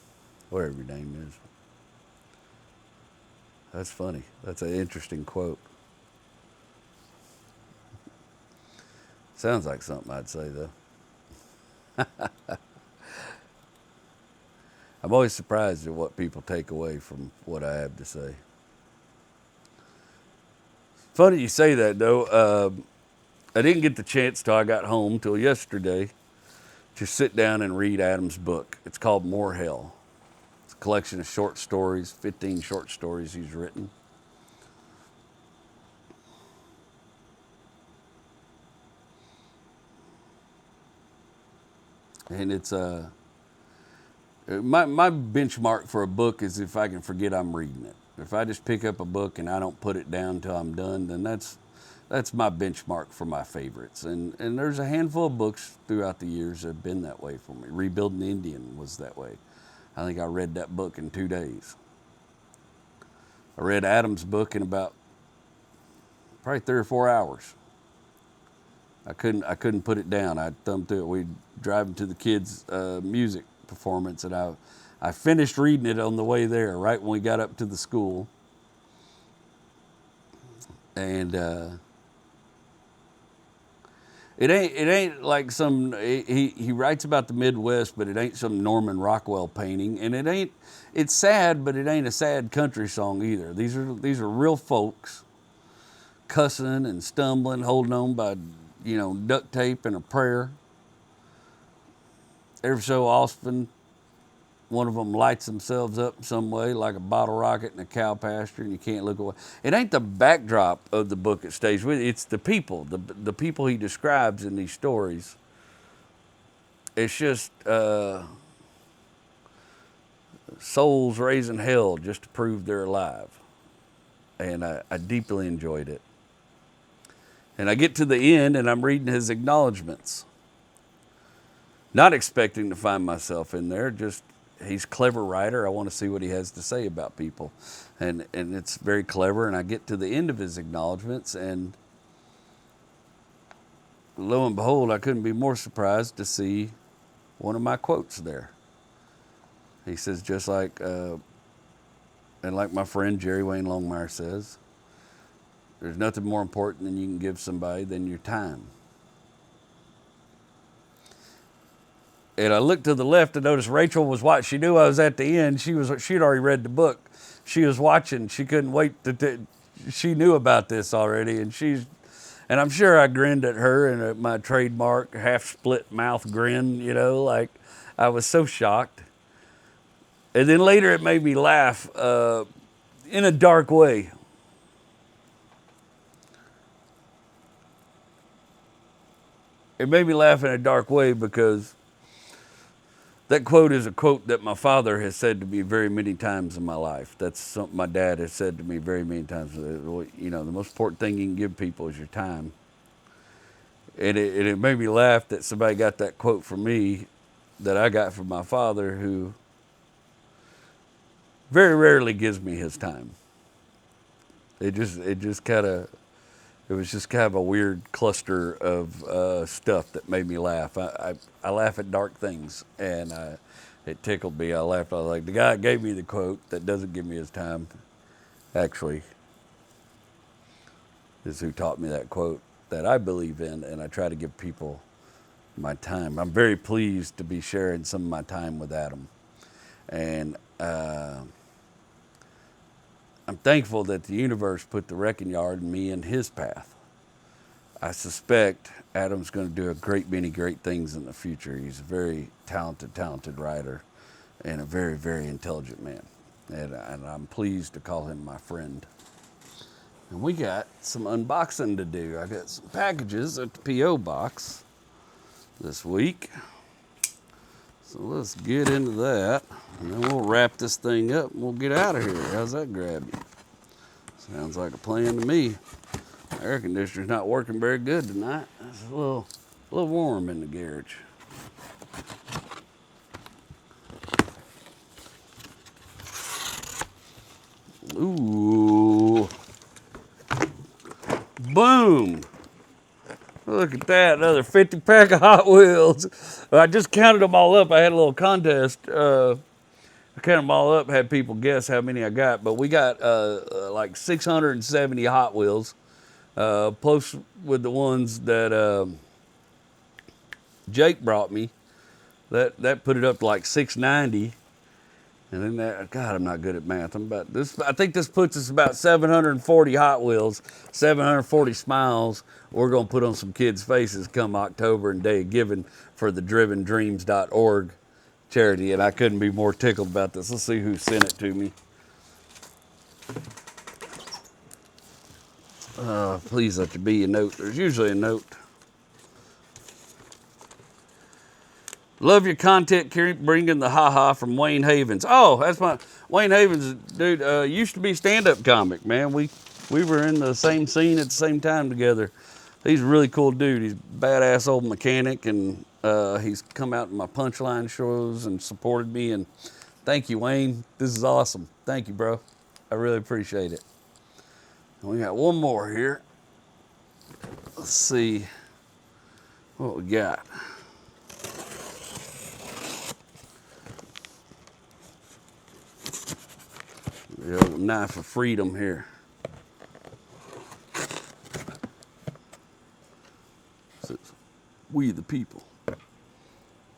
whatever your name is. That's funny. That's an interesting quote. Sounds like something I'd say, though. I'm always surprised at what people take away from what I have to say. Funny you say that, though. I didn't get the chance till I got home, till yesterday, to sit down and read Adam's book. It's called More Hell. It's a collection of short stories, 15 short stories he's written. And it's my benchmark for a book is if I can forget I'm reading it. If I just pick up a book and I don't put it down till I'm done, then that's my benchmark for my favorites. And there's a handful of books throughout the years that have been that way for me. Rebuilding the Indian was that way. I think I read that book in 2 days. I read Adam's book in about probably 3 or 4 hours. I couldn't put it down. I thumbed through it. We'd drive to the kids' music performance, and I finished reading it on the way there, right when we got up to the school. And it ain't like some, he writes about the Midwest, but it ain't some Norman Rockwell painting, and it's sad, but it ain't a sad country song either. These are real folks cussing and stumbling, holding on by, duct tape and a prayer. Every so often, one of them lights themselves up some way, like a bottle rocket in a cow pasture, and you can't look away. It ain't the backdrop of the book that stays with you. It's the people, the people he describes in these stories. It's just souls raising hell just to prove they're alive. And I deeply enjoyed it. And I get to the end, and I'm reading his acknowledgments. Not expecting to find myself in there, just he's a clever writer. I want to see what he has to say about people. And it's very clever, and I get to the end of his acknowledgments, and lo and behold, I couldn't be more surprised to see one of my quotes there. He says, just like, and like my friend Jerry Wayne Longmire says, there's nothing more important than you can give somebody than your time. And I looked to the left and noticed Rachel was watching. She knew I was at the end. She'd already read the book. She was watching. She couldn't wait she knew about this already, and I'm sure I grinned at her and at my trademark half split mouth grin, you know, like I was so shocked. And then later it made me laugh in a dark way. It made me laugh in a dark way because that quote is a quote that my father has said to me very many times in my life. That's something my dad has said to me very many times. You know, the most important thing you can give people is your time. And it made me laugh that somebody got that quote from me that I got from my father, who very rarely gives me his time. It was just kind of a weird cluster of stuff that made me laugh. I laugh at dark things, and it tickled me. I laughed. I was like, the guy that gave me the quote that doesn't give me his time actually is who taught me that quote that I believe in, and I try to give people my time. I'm very pleased to be sharing some of my time with Adam. And I'm thankful that the universe put the wrecking yard and me in his path. I suspect Adam's going to do a great many great things in the future. He's a very talented writer and a very, very intelligent man. And I'm pleased to call him my friend. And we got some unboxing to do. I got some packages at the P.O. box this week. So let's get into that, and then we'll wrap this thing up and we'll get out of here. How's that grab you? Sounds like a plan to me. The air conditioner's not working very good tonight. It's a little warm in the garage. Ooh. Boom. Look at that, another 50 pack of Hot Wheels. I just counted them all up. I had a little contest. I counted them all up, had people guess how many I got. But we got like 670 Hot Wheels, plus with the ones that Jake brought me. That put it up to like 690. And then God, I'm not good at math. I think this puts us about 740 Hot Wheels, 740 smiles. We're going to put on some kids' faces come October and Day of Giving for the drivendreams.org charity. And I couldn't be more tickled about this. Let's see who sent it to me. Please let there be a note. There's usually a note. Love your content, keep bringing the ha-ha from Wayne Havens. Oh, that's Wayne Havens, dude, used to be stand-up comic, man. We were in the same scene at the same time together. He's a really cool dude. He's a badass old mechanic, and he's come out in my punchline shows and supported me, and thank you, Wayne. This is awesome. Thank you, bro. I really appreciate it. And we got one more here. Let's see what we got. The old knife of freedom here. It says, "We the people."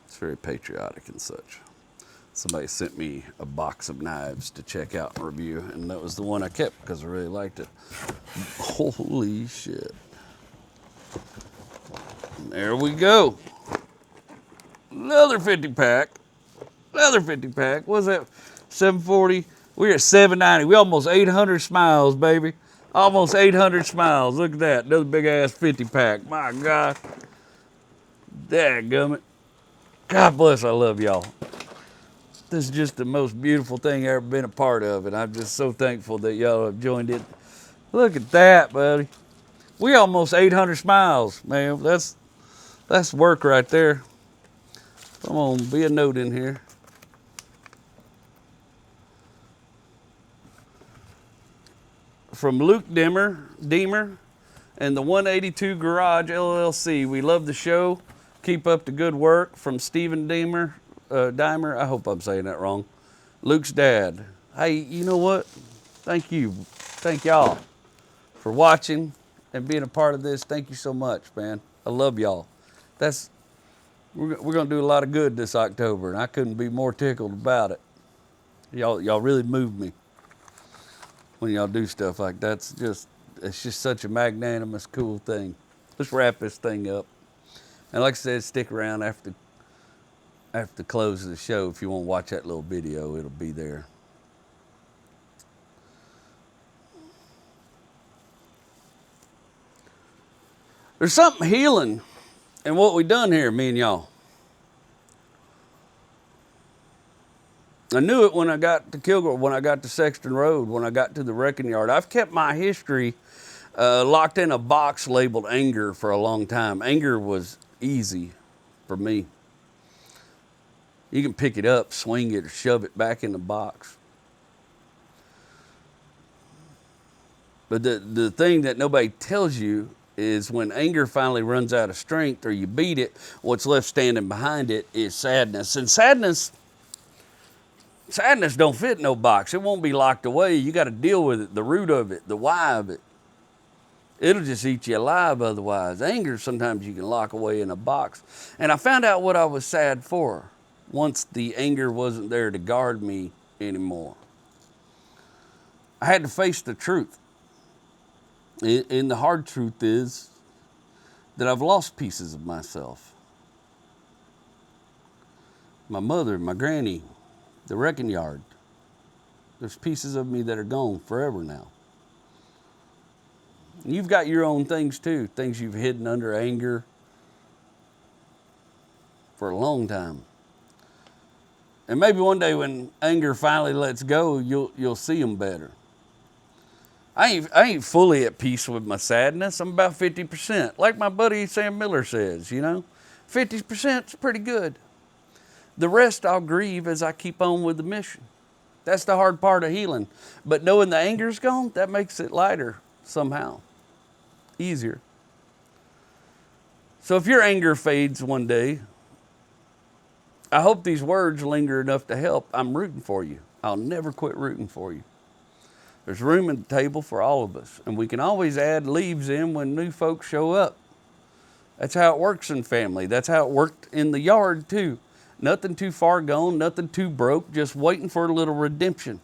It's very patriotic and such. Somebody sent me a box of knives to check out and review, and that was the one I kept because I really liked it. Holy shit. And there we go. Another 50 pack. Another 50 pack. What's that? 740. We're at 790. We almost 800 smiles, baby. Almost 800 smiles. Look at that. Another big ass 50 pack. My God. Dadgummit. God bless, I love y'all. This is just the most beautiful thing I've ever been a part of, and I'm just so thankful that y'all have joined it. Look at that, buddy. We almost 800 smiles, man. That's work right there. Come on, be a note in here. From Luke Deemer and the 182 Garage LLC. We love the show. Keep up the good work. From Stephen Dimer. I hope I'm saying that wrong. Luke's dad. Hey, you know what? Thank you. Thank y'all for watching and being a part of this. Thank you so much, man. I love y'all. We're going to do a lot of good this October, and I couldn't be more tickled about it. Y'all really moved me when y'all do stuff like that. It's just such a magnanimous, cool thing. Let's wrap this thing up. And like I said, stick around after the close of the show. If you want to watch that little video, it'll be there. There's something healing in what we done here, me and y'all. I knew it when I got to Kilgore, when I got to Sexton Road, when I got to the wrecking yard. I've kept my history locked in a box labeled anger for a long time. Anger was easy for me. You can pick it up, swing it, or shove it back in the box. But the thing that nobody tells you is when anger finally runs out of strength or you beat it, what's left standing behind it is sadness. And sadness don't fit in no box. It won't be locked away. You got to deal with it, the root of it, the why of it. It'll just eat you alive otherwise. Anger, sometimes you can lock away in a box. And I found out what I was sad for once the anger wasn't there to guard me anymore. I had to face the truth. And the hard truth is that I've lost pieces of myself. My mother, my granny, the wrecking yard. There's pieces of me that are gone forever now. And you've got your own things too, things you've hidden under anger for a long time. And maybe one day when anger finally lets go, you'll see them better. I ain't fully at peace with my sadness. I'm about 50%. Like my buddy Sam Miller says, 50% is pretty good. The rest I'll grieve as I keep on with the mission. That's the hard part of healing. But knowing the anger's gone, that makes it lighter somehow. Easier. So if your anger fades one day, I hope these words linger enough to help. I'm rooting for you. I'll never quit rooting for you. There's room at the table for all of us, and we can always add leaves in when new folks show up. That's how it works in family. That's how it worked in the yard too. Nothing too far gone, nothing too broke, just waiting for a little redemption.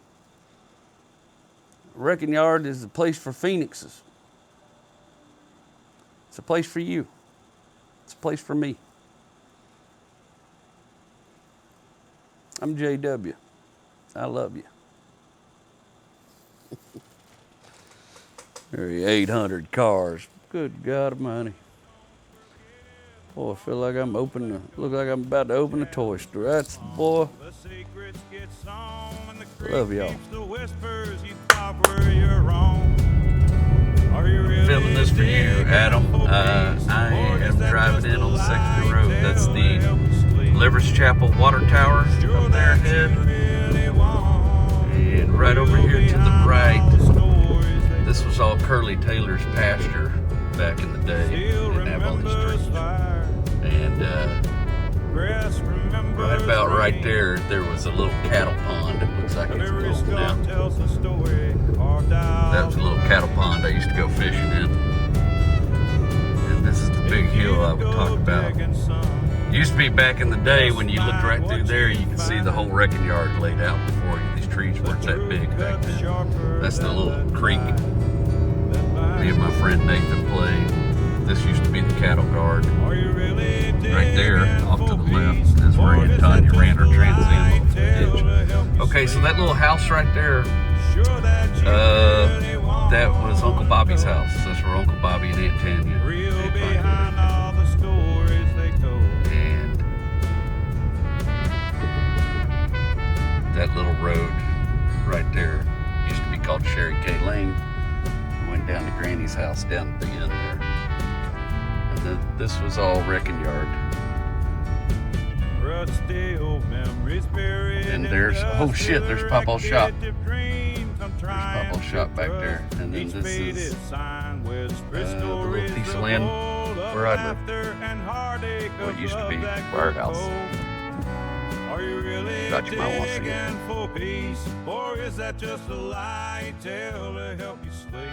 Wrecking yard is a place for phoenixes. It's a place for you. It's a place for me. I'm JW. I love you. There are 800 cars. Good God Almighty. Boy, I feel like look like I'm about to open a toy store. That's, boy. Love y'all. Filming this for you, Adam. I am driving in on Sexton Road. That's the Livers Chapel water tower up there ahead. And right over here to the right, this was all Curly Taylor's pasture back in the day. They didn't have all these trees. And right about right there, there was a little cattle pond. It looks like it's broken down. That was a little cattle pond I used to go fishing in. And this is the big hill I would talk about. Used to be back in the day when you looked right through there, you could see the whole wrecking yard laid out before you. These trees weren't that big back then. That's the little creek me and my friend Nathan played. This used to be the cattle guard. Right there, off to the left, is where Aunt Tanya ran her Trans Am ditch. Okay, so that little house right there, that was Uncle Bobby's house. That's where Uncle Bobby and Aunt Tanya lived. And that little road right there used to be called Sherry K. Lane. Went down to Granny's house down at the end there. And this was all wrecking yard. but still memories buried. And there's, oh shit, there's Papa's shop. There's Papa's shop back there. And then this is the little piece of land where I live. What used to be our house. Thought you might want to see it. Or is that just a lie tell to help you sleep?